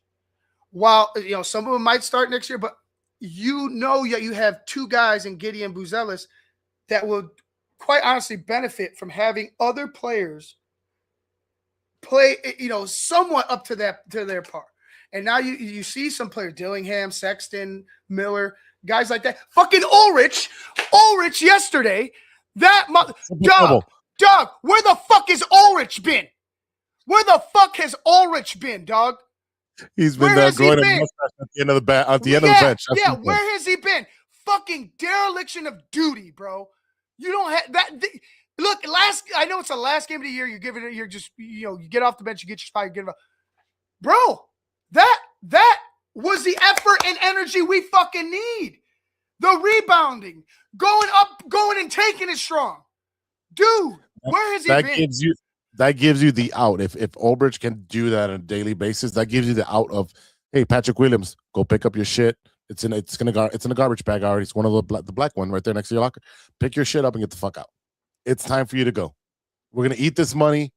While some of them might start next year, but that you have two guys in Gideon and Buzelis that will quite honestly benefit from having other players play, somewhat up to their par. And now you see some players, Dillingham, Sexton, Miller, guys like that. Fucking Ulrich yesterday. Dog, where the fuck has Ulrich been? Where the fuck has Ulrich been, dog? He's been growing a mustache at the end of the bench. Yeah, where has he been? Fucking dereliction of duty, bro. You don't have that. Look, I know it's the last game of the year. You give it. You're just you get off the bench. You get your spot. You get it up. Bro, that was the effort and energy we fucking need. The rebounding, going up, going and taking it strong, dude. Where has he been? That gives you the out. If Ulbrich can do that on a daily basis, that gives you the out of, hey, Patrick Williams, go pick up your shit. It's in a garbage bag already. It's one of the black one right there next to your locker. Pick your shit up and get the fuck out. It's time for you to go. We're gonna eat this money.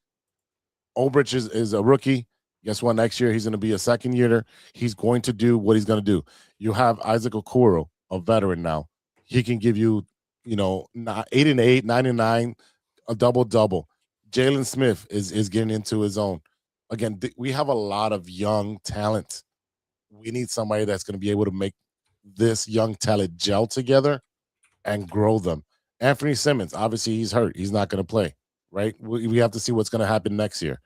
Ulbrich is a rookie. Guess what? Next year he's gonna be a second year. He's going to do what he's gonna do. You have Isaac Okoro, a veteran now. He can give you, 8 and 8, 9 and 9, a double. Jalen Smith is getting into his own. Again, we have a lot of young talent. We need somebody that's going to be able to make this young talent gel together and grow them. Anthony Simmons, obviously he's hurt. He's not going to play, right? We have to see what's going to happen next year.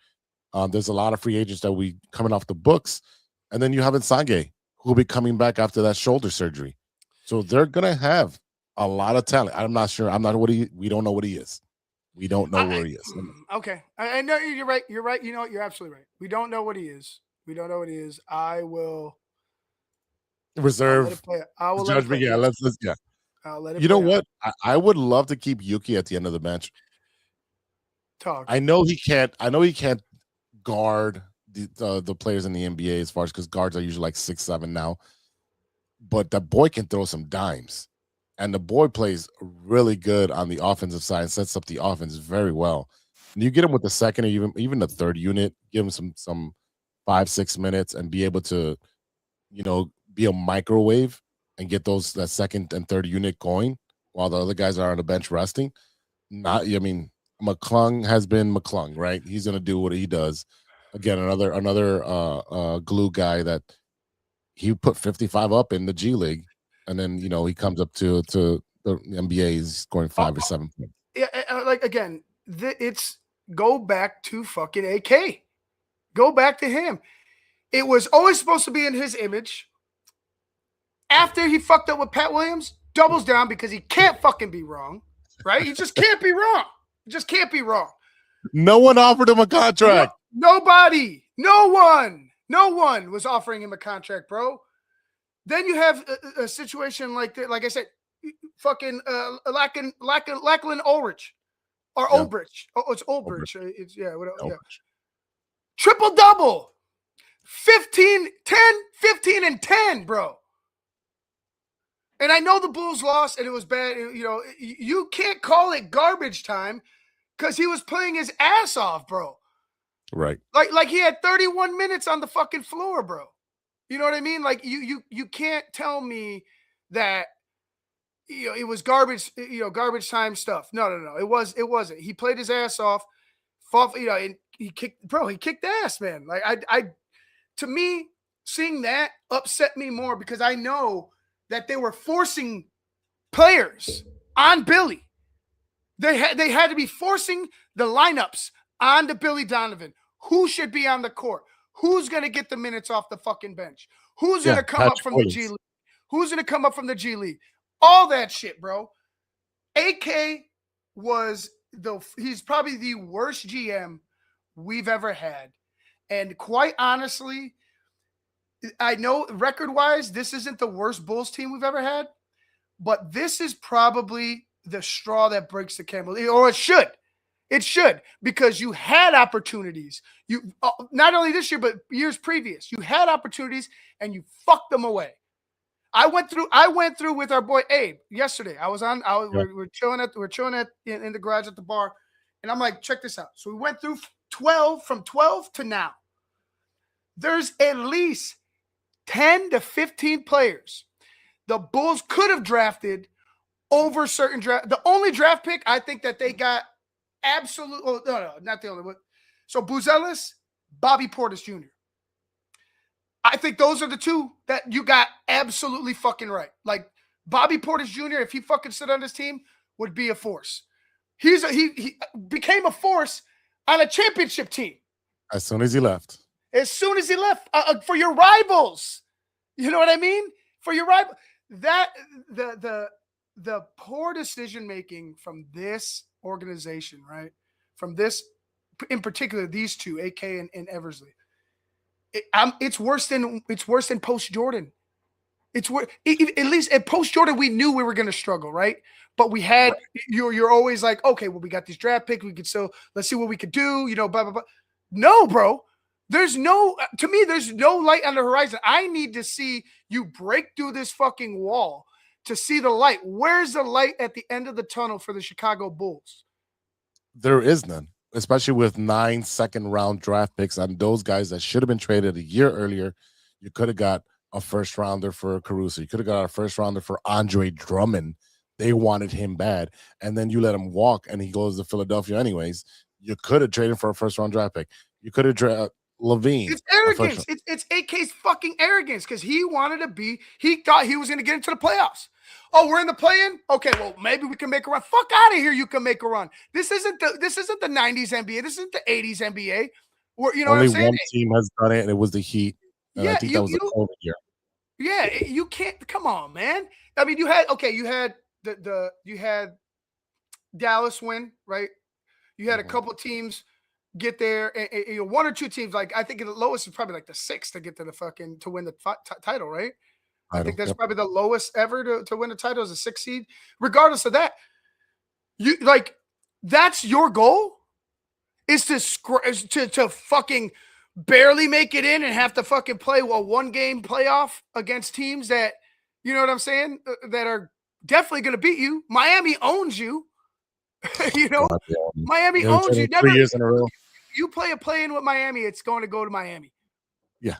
There's a lot of free agents that we coming off the books. And then you have Nsonge, who will be coming back after that shoulder surgery. So they're going to have a lot of talent. I'm not sure. We don't know what he is. We don't know where he is. Okay. I know you're right. You're right. You're absolutely right. We don't know what he is. I will reserve. I will let it play. Yeah, let's. I'll let it. You know what? I would love to keep Yuki at the end of the bench. Talk. I know he can't guard the players in the NBA as far as, because guards are usually like 6'7" now. But that boy can throw some dimes. And the boy plays really good on the offensive side, sets up the offense very well. And you get him with the second or even the third unit, give him some 5-6 minutes and be able to, be a microwave and get that second and third unit going while the other guys are on the bench resting. McClung has been McClung, right? He's gonna do what he does. Again, another glue guy that he put 55 up in the G League. And then, he comes up to the NBA, he's scoring 5 or 7 points. Yeah, again, it's go back to fucking AK. Go back to him. It was always supposed to be in his image. After he fucked up with Pat Williams, doubles down because he can't fucking be wrong, right? He just can't be wrong. No one offered him a contract. Nobody. No one was offering him a contract, bro. Then you have a situation like that. Like I said, fucking Lachlan Ulrich or Yeah. Ulbrich. Oh, it's Ulbrich. It's whatever. Ulbrich. Yeah. Triple double. 15 and 10, bro. And I know the Bulls lost and it was bad. You can't call it garbage time because he was playing his ass off, bro. Right. Like he had 31 minutes on the fucking floor, bro. You know what I mean? Like you can't tell me that it was garbage, garbage time stuff. No. It wasn't. He played his ass off. Fought, and he kicked ass, man. Like to me, seeing that upset me more because I know that they were forcing players on Billy. They had to be forcing the lineups onto Billy Donovan. Who should be on the court? Who's going to get the minutes off the fucking bench? Who's going to come up from the G League? Who's going to come up from the G League? all that shit, bro. AK he's probably the worst GM we've ever had. And quite honestly, I know record-wise, this isn't the worst Bulls team we've ever had, but this is probably the straw that breaks the camel, or it should. It should, because you had opportunities. You not only this year, but years previous. You had opportunities and you fucked them away. I went through with our boy Abe yesterday. We're chilling in the garage at the bar, and I'm like, check this out. So we went through from 12 to now. There's at least 10 to 15 players the Bulls could have drafted over certain draft. The only draft pick I think that they got no, not the only one. So Buzelis, Bobby Portis Jr. I think those are the two that you got absolutely fucking right. Like Bobby Portis Jr., if he fucking stood on this team, would be a force. He became a force on a championship team. As soon as he left. For your rivals. You know what I mean? For your rival. That the poor decision making from this organization, right? From this, in particular, these two, AK and Eversley. It's worse than post Jordan. At least at post Jordan, we knew we were going to struggle, right? But we had you're always like, okay, well, we got these draft picks. We could let's see what we could do. You know, blah blah blah. No, bro. There's no light on the horizon. I need to see you break through this fucking wall to see the light. Where's the light at the end of the tunnel for the Chicago Bulls? There is none, especially with 9 second-round draft picks on those guys that should have been traded a year earlier. You could have got a first-rounder for Caruso. You could have got a first-rounder for Andre Drummond. They wanted him bad. And then you let him walk, and he goes to Philadelphia anyways. You could have traded for a first-round draft pick. You could have drafted Levine. It's arrogance. It's AK's fucking arrogance because he thought he was going to get into the playoffs. Oh, we're in the play-in? Okay, well, maybe we can make a run. Fuck out of here, you can make a run. This isn't the 90s NBA. This isn't the 80s NBA. You know Only what I'm saying? one team has done it, and it was the Heat. And I think that was the COVID year. Yeah, you can't. Come on, man. I mean, you had Dallas win, right? You had a couple teams get there, and one or two teams. Like I think the lowest is probably like the 6th to get to to win the title, right? I think that's probably the lowest ever to win a title as a 6th seed. Regardless of that, that's your goal is to fucking barely make it in and have to fucking play a 1-game playoff against teams that, you know what I'm saying, that are definitely going to beat you. Miami owns you. You know, Miami owns you. 3 years in a row. You play a play-in with Miami, it's going to go to Miami. Yeah.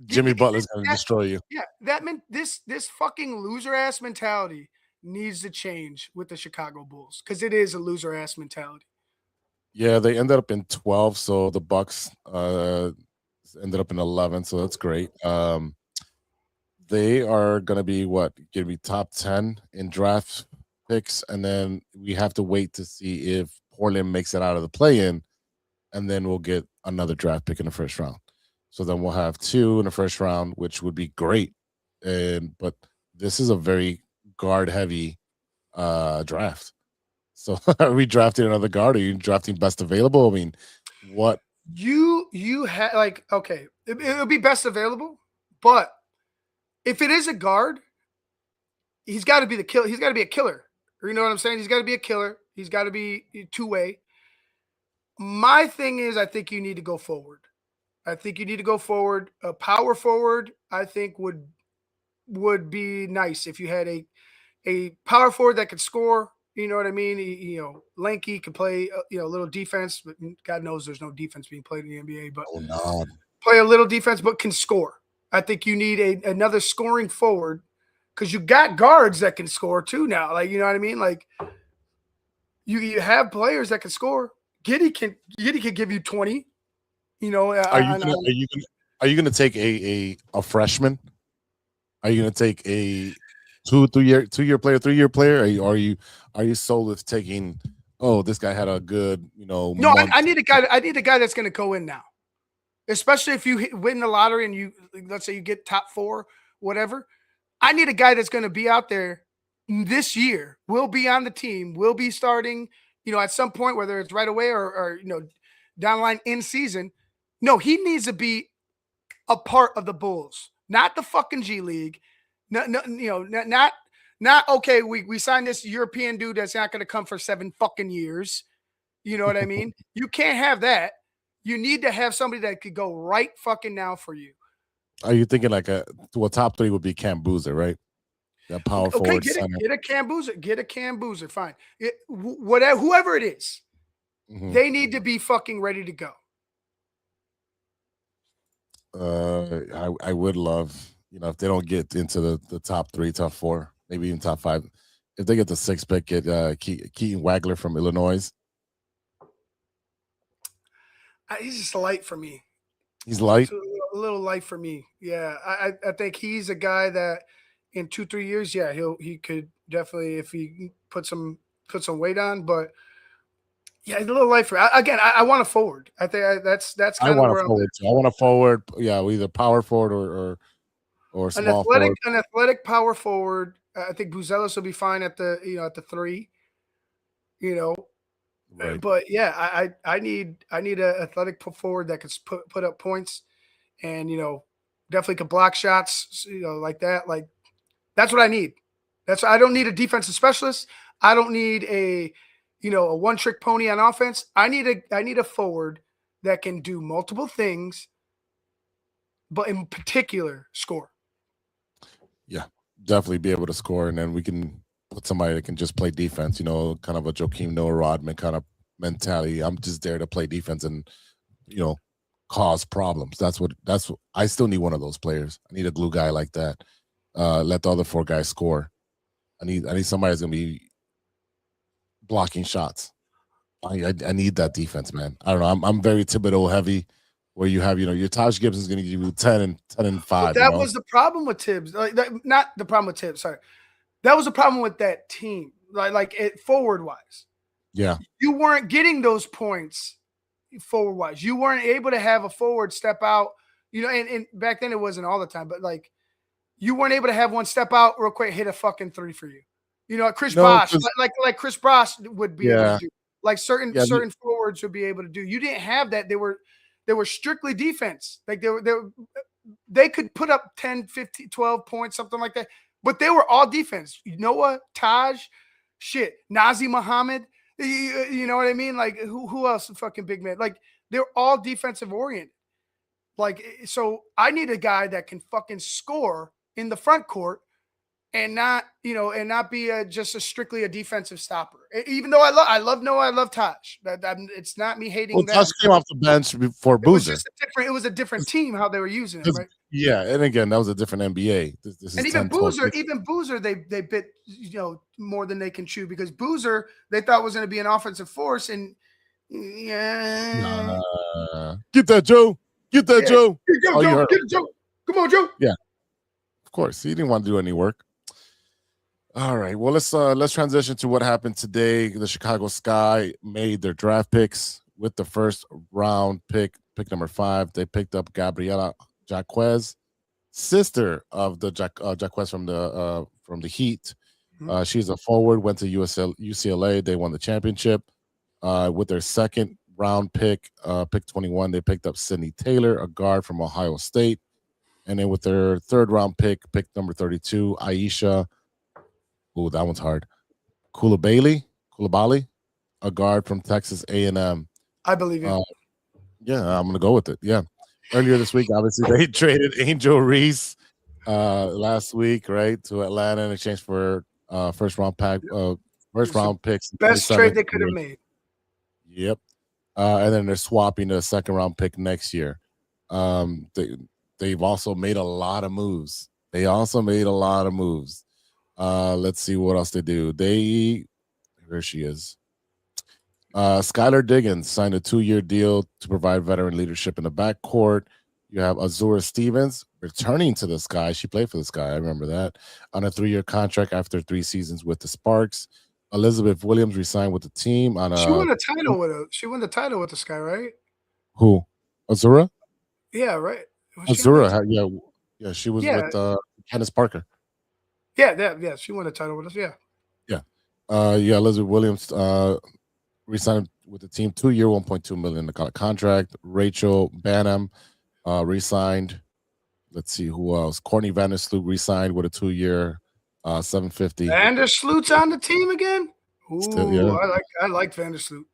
Jimmy Butler's going to destroy you. Yeah, that meant this fucking loser-ass mentality needs to change with the Chicago Bulls because it is a loser-ass mentality. Yeah, they ended up in 12, so the Bucks ended up in 11, so that's great. They are going to be top 10 in draft picks, and then we have to wait to see if Portland makes it out of the play-in, and then we'll get another draft pick in the first round. So then we'll have 2 in the first round, which would be great. But this is a very guard-heavy draft. So are we drafting another guard? Are you drafting best available? I mean, what? You had okay, it'll be best available, but if it is a guard, he's got to be the killer. He's got to be a killer. You know what I'm saying? He's got to be a killer. He's got to be two-way. My thing is, I think you need to go forward. A power forward, I think would be nice if you had a power forward that could score. You know what I mean? Lanky could play, a little defense, but God knows there's no defense being played in the NBA. But play a little defense, but can score. I think you need another scoring forward because you got guards that can score too now. You know what I mean? You have players that can score. Giddy can give you 20. Are you going to take a freshman? Are you going to take a 2-year player, 3-year player? Are you sold with taking? Oh, this guy had a good, No, I need a guy. I need a guy that's going to go in now, especially if you win the lottery and let's say you get top 4, whatever. I need a guy that's going to be out there this year will be on the team, will be starting, at some point, whether it's right away or down the line in season. No, he needs to be a part of the Bulls, not the fucking G League. No, not okay. We signed this European dude that's not going to come for 7 fucking years. You know what I mean? You can't have that. You need to have somebody that could go right fucking now for you. Are you thinking like a top 3 would be Cam Boozer, right? That power forward. Get a Cam Boozer. Get a Cam Boozer. Fine. Whatever, whoever it is, they need to be fucking ready to go. I would love, if they don't get into the top 3, top 4, maybe even top 5, if they get the 6th pick, get Keaton Wagler from Illinois. He's just light for me. He's light? A little light for me. Yeah. I think he's a guy that in 2-3 years, yeah, he could definitely, if he put some weight on, but yeah, he's a little light for me. Again, I want a forward. I think that's kind of where I'm at. I want a forward. Yeah, either power forward or small forward. An athletic power forward. I think Buzelis will be fine at the 3. Right. But yeah, I need an athletic forward that can put up points, and definitely can block shots, like that. Like that's what I need. I don't need a defensive specialist. I don't need a one-trick pony on offense. I need a forward that can do multiple things, but in particular score. Yeah, definitely be able to score, and then we can put somebody that can just play defense, kind of a Joakim Noah Rodman kind of mentality. I'm just there to play defense and, cause problems. That's what I still need one of those players. I need a glue guy like that. Let the other 4 guys score. I need somebody that's going to be blocking shots. I need that defense, man. I don't know. I'm very Thibodeau heavy, where you have, your Taj Gibson's going to give you 10 and 5. But that was the problem with Tibbs. Not the problem with Tibbs. Sorry. That was the problem with that team, like it forward wise. Yeah, you weren't getting those points forward wise. You weren't able to have a forward step out. And back then it wasn't all the time, but like you weren't able to have one step out real quick, hit a fucking 3 for you. Chris Bosh, like Chris Bosh would be able to do. Like certain forwards would be able to do. You didn't have that. They were strictly defense. Like they could put up 10, 15, 12 points, something like that. But they were all defense. Noah, Taj, Nazi Muhammad. You know what I mean? Like who else? Fucking big man. Like they're all defensive oriented. Like so, I need a guy that can fucking score in the front court, and not be just strictly a defensive stopper. Even though I love Noah, I love Taj. It's not me hating that. Taj came off the bench before Boozer. It was a different team how they were using him, right? Yeah, and again, that was a different NBA. This and even Boozer, they bit more than they can chew, because Boozer they thought was going to be an offensive force, and get that Joe, get that Joe, get it, Joe. Come on, Joe. Yeah, of course, he didn't want to do any work. All right, well let's transition to what happened today. The Chicago Sky made their draft picks with the first round pick number 5. They picked up Gabriela Jaquez, sister of the Jaquez from the Heat. She's a forward, went to UCLA. They won the championship. With their second round pick 21, they picked up Sydney Taylor, a guard from Ohio State. And then with their third round pick number 32, Aisha, that one's hard, Coulibaly, a guard from Texas A&M. I believe you. Yeah, I'm going to go with it. Yeah. Earlier this week, obviously, they traded Angel Reese last week, right, to Atlanta in exchange for first round picks. Best trade they could have made. Yep. And then they're swapping the second round pick next year. They've also made a lot of moves. Let's see what else they do. Here she is. Skylar Diggins signed a 2-year deal to provide veteran leadership in the backcourt. You have Azura Stevens returning to the Sky. She played for the Sky. I remember that. On a 3-year contract after 3 seasons with the Sparks. Elizabeth Williams resigned with the team. She won a title with her. She won the title with the Sky, right? Who? Azura? Yeah, right. Azura. Yeah, she was with Kenneth Parker. Yeah. She won a title with us. Yeah. Elizabeth Williams re-signed with the team, 2-year, $1.2 million contract. Rachel Banham re-signed. Let's see who else. Courtney Vandersloot re-signed with a 2-year, $750. Vandersloot's on the team again. Ooh, Still, yeah. I like Vandersloot.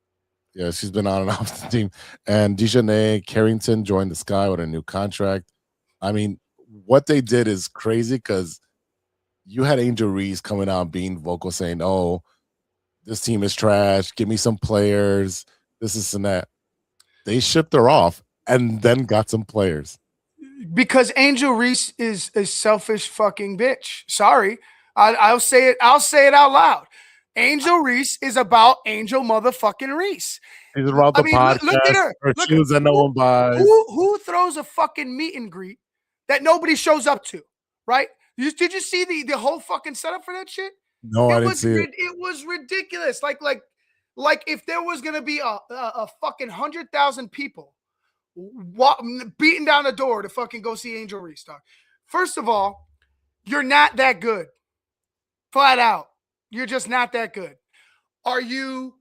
Yeah, she's been on and off the team. And Dejanay Carrington joined the Sky with a new contract. I mean, what they did is crazy because you had Angel Reese coming out being vocal saying, "Oh, this team is trash. Give me some players. This and that." They shipped her off and then got some players. Because Angel Reese is a selfish fucking bitch. Sorry. I'll say it. I'll say it out loud. Angel Reese is about Angel motherfucking Reese. She's about the podcast. Look at her. Her shoes that no one buys. Who throws a fucking meet and greet that nobody shows up to? Right? Did you see the whole fucking setup for that shit? No, I didn't see it. It was ridiculous. Like if there was gonna be a fucking 100,000 people beating down the door to fucking go see Angel Reese, dog. First of all, you're not that good. Flat out. You're just not that good. Are you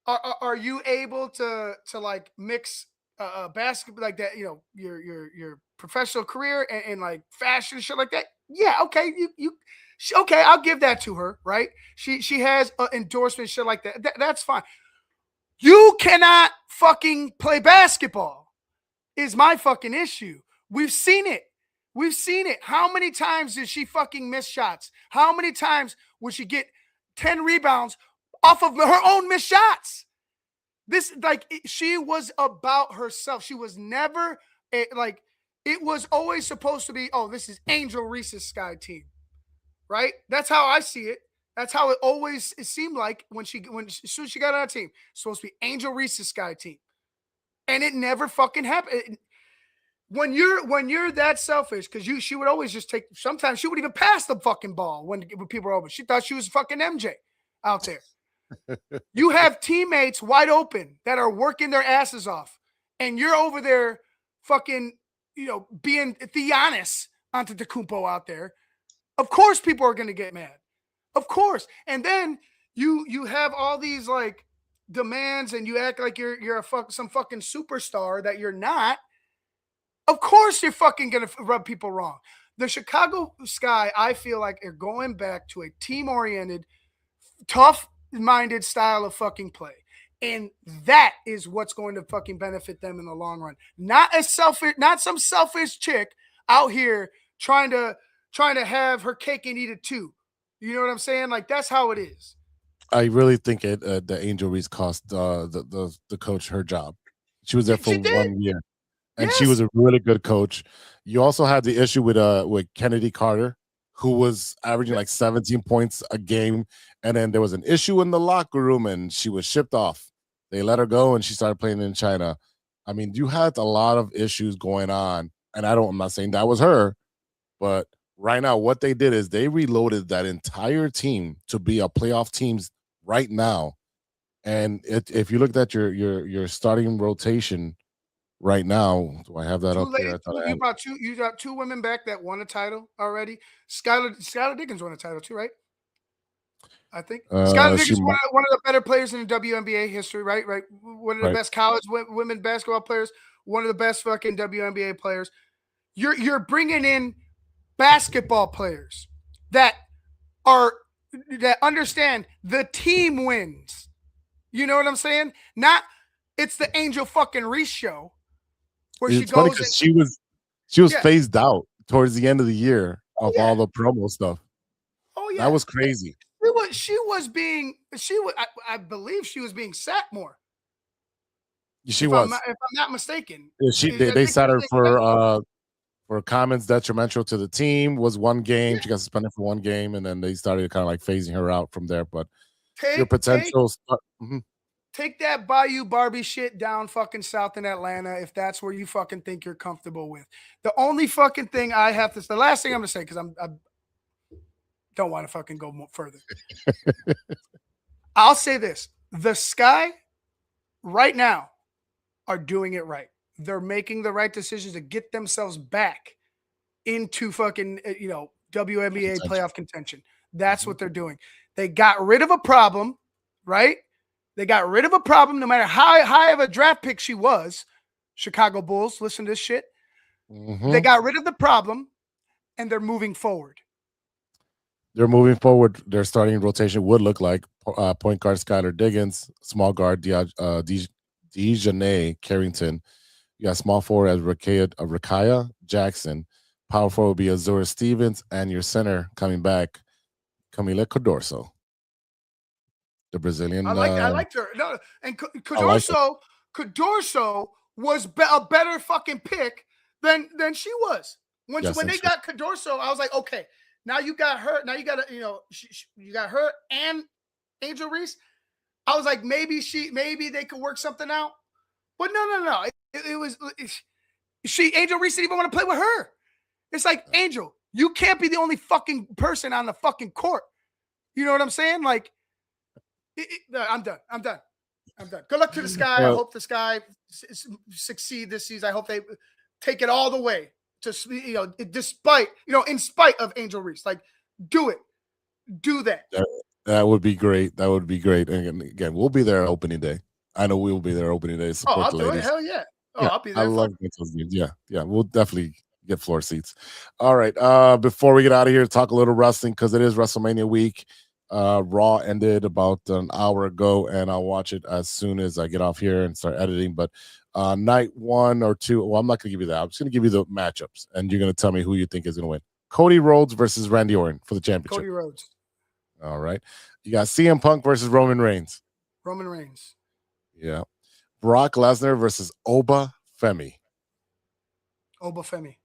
able to like mix basketball like that, you know, your professional career and like fashion and shit like that? Yeah, okay. Okay, I'll give that to her, right? She has endorsement shit like that. That's fine. You cannot fucking play basketball is my fucking issue. We've seen it. How many times did she fucking miss shots? How many times would she get 10 rebounds off of her own missed shots? She was about herself. She was never it was always supposed to be, oh, this is Angel Reese's Sky team, right? That's how I see it. That's how it seemed like as soon as she got on our team. It's supposed to be Angel Reese's Sky team. And it never fucking happened. When you're that selfish, because she would always just take. Sometimes she would even pass the fucking ball when people were open. She thought she was fucking MJ out there. You have teammates wide open that are working their asses off, and you're over there fucking, you know, being Giannis Antetokounmpo out there. Of course, people are gonna get mad. Of course, and then you have all these like demands, and you act like you're some fucking superstar that you're not. Of course, you're fucking gonna rub people wrong. The Chicago Sky, I feel like, are going back to a team-oriented, tough-minded style of fucking play, and that is what's going to fucking benefit them in the long run. Not some selfish chick out here trying to have her cake and eat it too. You know what I'm saying? Like, that's how it is. I really think the Angel Reese cost the coach her job. She was there for 1 year. And she was a really good coach. You also had the issue with Kennedy Carter, who was averaging like 17 points a game. And then there was an issue in the locker room, and she was shipped off. They let her go, and she started playing in China. I mean, you had a lot of issues going on. And I'm not saying that was her, but right now what they did is they reloaded that entire team to be a playoff team right now. And if you looked at your starting rotation right now, do I have that up there? You got two women back that won a title already. Skylar Diggins won a title too, right? I think Skylar Diggins one of the better players in the WNBA history, right? Right, one of the best college women basketball players, one of the best fucking WNBA players. You're bringing in basketball players that understand the team wins. You know what I'm saying? Not it's the Angel fucking Reese show. It's funny because she was phased out towards the end of the year of all the promo stuff. Oh yeah, that was crazy. I believe she was being sat more. She was, if I'm not mistaken. Yeah, they sat her for comments detrimental to the team. Was one game she got suspended for one game, and then they started kind of like phasing her out from there. But your potential. Take that Bayou Barbie shit down fucking south in Atlanta if that's where you fucking think you're comfortable with. The only fucking thing I have to say, the last thing I'm going to say, because I don't want to fucking go further. I'll say this. The Sky right now are doing it right. They're making the right decisions to get themselves back into fucking, WNBA Contention. playoff contention. That's what they're doing. They got rid of a problem, right? They got rid of a problem no matter how high of a draft pick she was. Chicago Bulls, listen to this shit. They got rid of the problem, and they're moving forward. They're moving forward. Their starting rotation would look like point guard Skylar Diggins, small guard Dejanay Carrington. You got small forward as Rakaya Jackson. Power forward will be Azura Stevens, and your center coming back, Camila Codorso, the Brazilian. I liked her. No, and Codorso was a better fucking pick than she was. When they got Codorso, I was like, okay, now you got her. Now you got you got her and Angel Reese. I was like, maybe they could work something out. But no. Angel Reese didn't even want to play with her. It's like, Angel, you can't be the only fucking person on the fucking court. You know what I'm saying? Like, I'm done. Good luck to the Sky. I hope the Sky succeed this season. I hope they take it all the way to, in spite of Angel Reese. Like, do that. That would be great. And again, we'll be there opening day. I know we will be there opening day. I'll do it. Hell yeah. I'll be there. I love those games. Yeah. We'll definitely get floor seats. All right. Before we get out of here, talk a little wrestling because it is WrestleMania week. Raw ended about an hour ago, and I'll watch it as soon as I get off here and start editing. But night 1 or 2, well, I'm not going to give you that. I'm just going to give you the matchups, and you're going to tell me who you think is going to win. Cody Rhodes versus Randy Orton for the championship. Cody Rhodes. All right. You got CM Punk versus Roman Reigns. Roman Reigns. Yeah. Brock Lesnar versus Oba Femi. Oba Femi.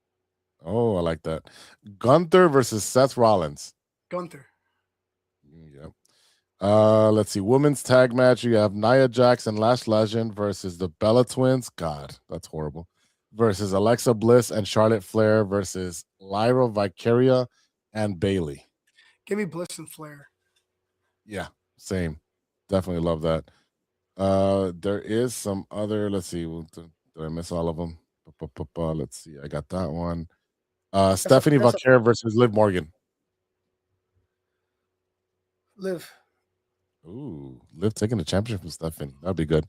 Oh, I like that. Gunther versus Seth Rollins. Gunther. Yeah. Let's see. Women's tag match. You have Nia Jax and Lash Legend versus the Bella Twins. God, that's horrible. Versus Alexa Bliss and Charlotte Flair versus Lyra Valkyria and Bailey. Give me Bliss and Flair. Yeah, same. Definitely love that. There is some other. Let's see. Did I miss all of them? Let's see. I got that one. Stephanie Valkyria versus Liv Morgan. Liv. Ooh, Liv taking the championship from Stephanie. That'd be good.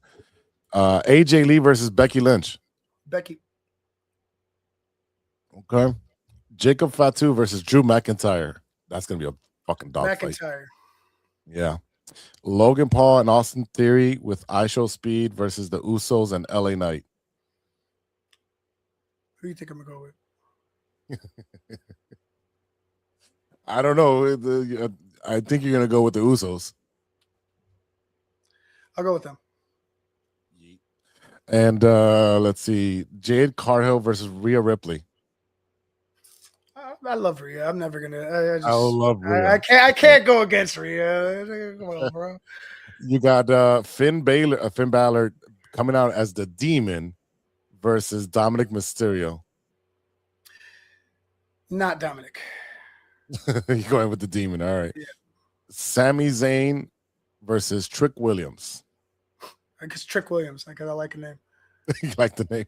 AJ Lee versus Becky Lynch. Becky. Okay. Jacob Fatu versus Drew McIntyre. That's gonna be a fucking dogfight. McIntyre. Yeah. Logan Paul and Austin Theory with ISHO Speed versus the Usos and LA Knight. Who do you think I'm gonna go with? I don't know. I think you're gonna go with the Usos. I'll go with them. And let's see, Jade Cargill versus Rhea Ripley. I love Rhea. I'm never gonna. I love Rhea. I can't go against Rhea. Come on, bro. You got Finn Balor coming out as the Demon versus Dominic Mysterio. Not Dominic. You're going with the Demon. All right. Yeah. Sami Zayn versus Trick Williams. I guess Trick Williams. I like a name. You like the name.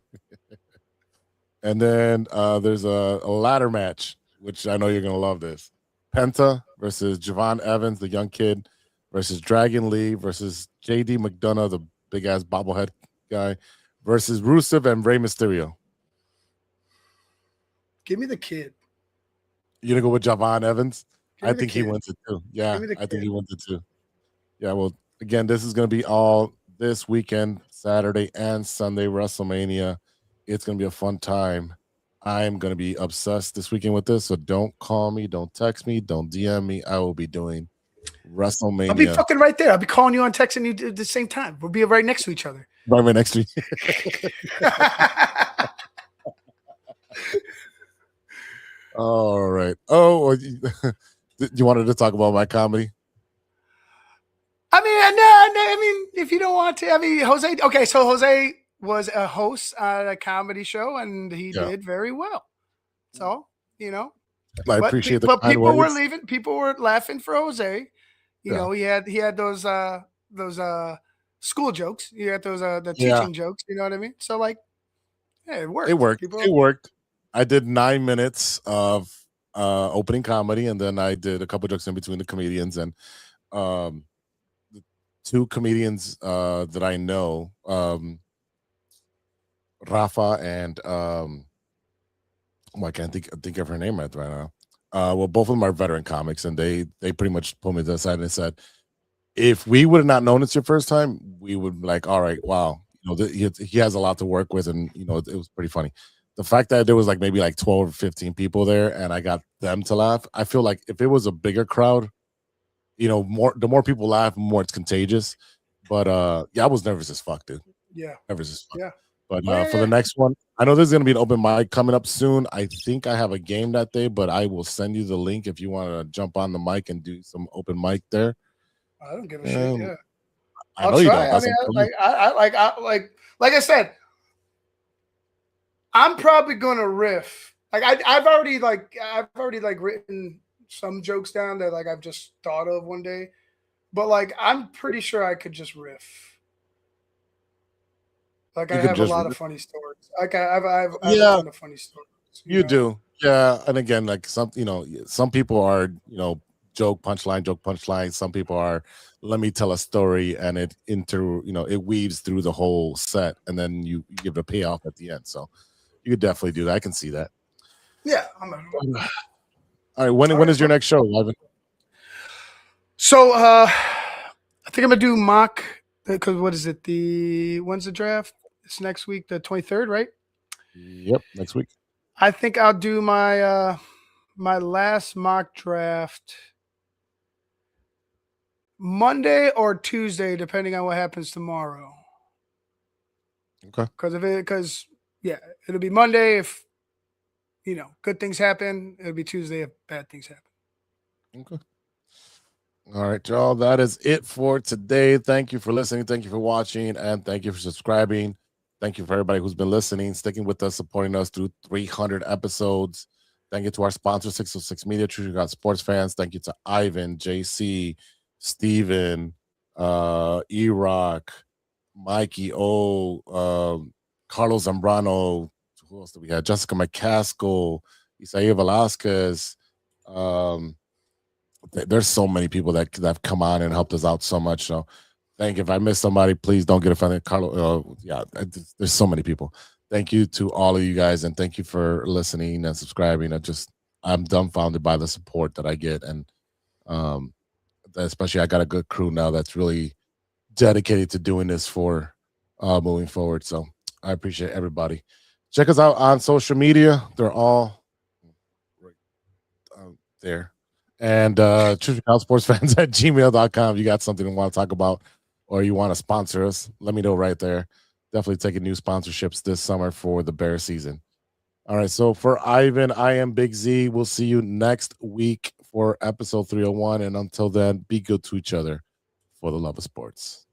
And then there's a ladder match, which I know you're going to love this. Penta versus Javon Evans, the young kid, versus Dragon Lee versus JD McDonough, the big-ass bobblehead guy, versus Rusev and Rey Mysterio. Give me the kid. You're going to go with Javon Evans? I think he wins it too. Yeah, I think he wins it too. Yeah, well, again, this is going to be all this weekend, Saturday and Sunday, WrestleMania. It's going to be a fun time. I'm going to be obsessed this weekend with this, so don't call me, don't text me, don't DM me. I will be doing WrestleMania. I'll be fucking right there. I'll be calling you and texting you at the same time. We'll be right next to each other. Right next to you. All right. Oh, you wanted to talk about my comedy? I mean, if you don't want to, Jose. Okay, so Jose was a host on a comedy show, and he did very well. So, I appreciate but people were leaving. People were laughing for Jose. You know, he had those school jokes. He had those the teaching jokes. You know what I mean? So, like, yeah, it worked. It worked. It worked. I did 9 minutes of opening comedy, and then I did a couple jokes in between the comedians. And the two comedians that I know, Rafa and I can't think of her name right now. Well, both of them are veteran comics, and they pretty much pulled me to the side and said, if we would have not known it's your first time, we would be like, all right, wow, he has a lot to work with, and it was pretty funny. The fact that there was like maybe like 12 or 15 people there, and I got them to laugh, I feel like if it was a bigger crowd, the more people laugh, the more it's contagious. But yeah, I was nervous as fuck, dude. Yeah. Nervous as fuck. Yeah. But Oh, yeah, for the next one, I know there's gonna be an open mic coming up soon. I think I have a game that day, but I will send you the link if you want to jump on the mic and do some open mic there. I don't give a shit. Yeah. I know you don't. I mean, like I said, I'm probably gonna riff. Like I've already written some jokes down that like I've just thought of one day, but like I'm pretty sure I could just riff. Like I have a lot of funny stories. Like I have a ton of funny stories. You do, yeah. And again, like some people are joke punchline. Some people are, let me tell a story, and it weaves through the whole set, and then you give it a payoff at the end. So you could definitely do that. I can see that. Yeah. All right. When is your next show, Ivan? So I think I'm gonna do mock, because what is it? When's the draft? It's next week, the 23rd, right? Yep, next week. I think I'll do my my last mock draft Monday or Tuesday, depending on what happens tomorrow. Okay. Because it'll be Monday if good things happen. It'll be Tuesday if bad things happen. Okay. All right, y'all. That is it for today. Thank you for listening. Thank you for watching, and thank you for subscribing. Thank you for everybody who's been listening, sticking with us, supporting us through 300 episodes. Thank you to our sponsor, 606 Media, True Chicago Sports Fans. Thank you to Ivan, JC, Steven, E-Rock, Mikey O, Carlos Zambrano. Who else do we have? Jessica McCaskill, Isaiah Velasquez. There's so many people that have come on and helped us out so much. So thank you. If I missed somebody, please don't get offended. Carlo, there's so many people. Thank you to all of you guys, and thank you for listening and subscribing. I'm dumbfounded by the support that I get, and especially I got a good crew now that's really dedicated to doing this for moving forward. So I appreciate everybody. Check us out on social media. They're all right there. And True Chicago Sports Fans at gmail.com. If you got something you want to talk about or you want to sponsor us, let me know right there. Definitely taking new sponsorships this summer for the Bear season. All right. So for Ivan, I am Big Z. We'll see you next week for episode 301. And until then, be good to each other for the love of sports.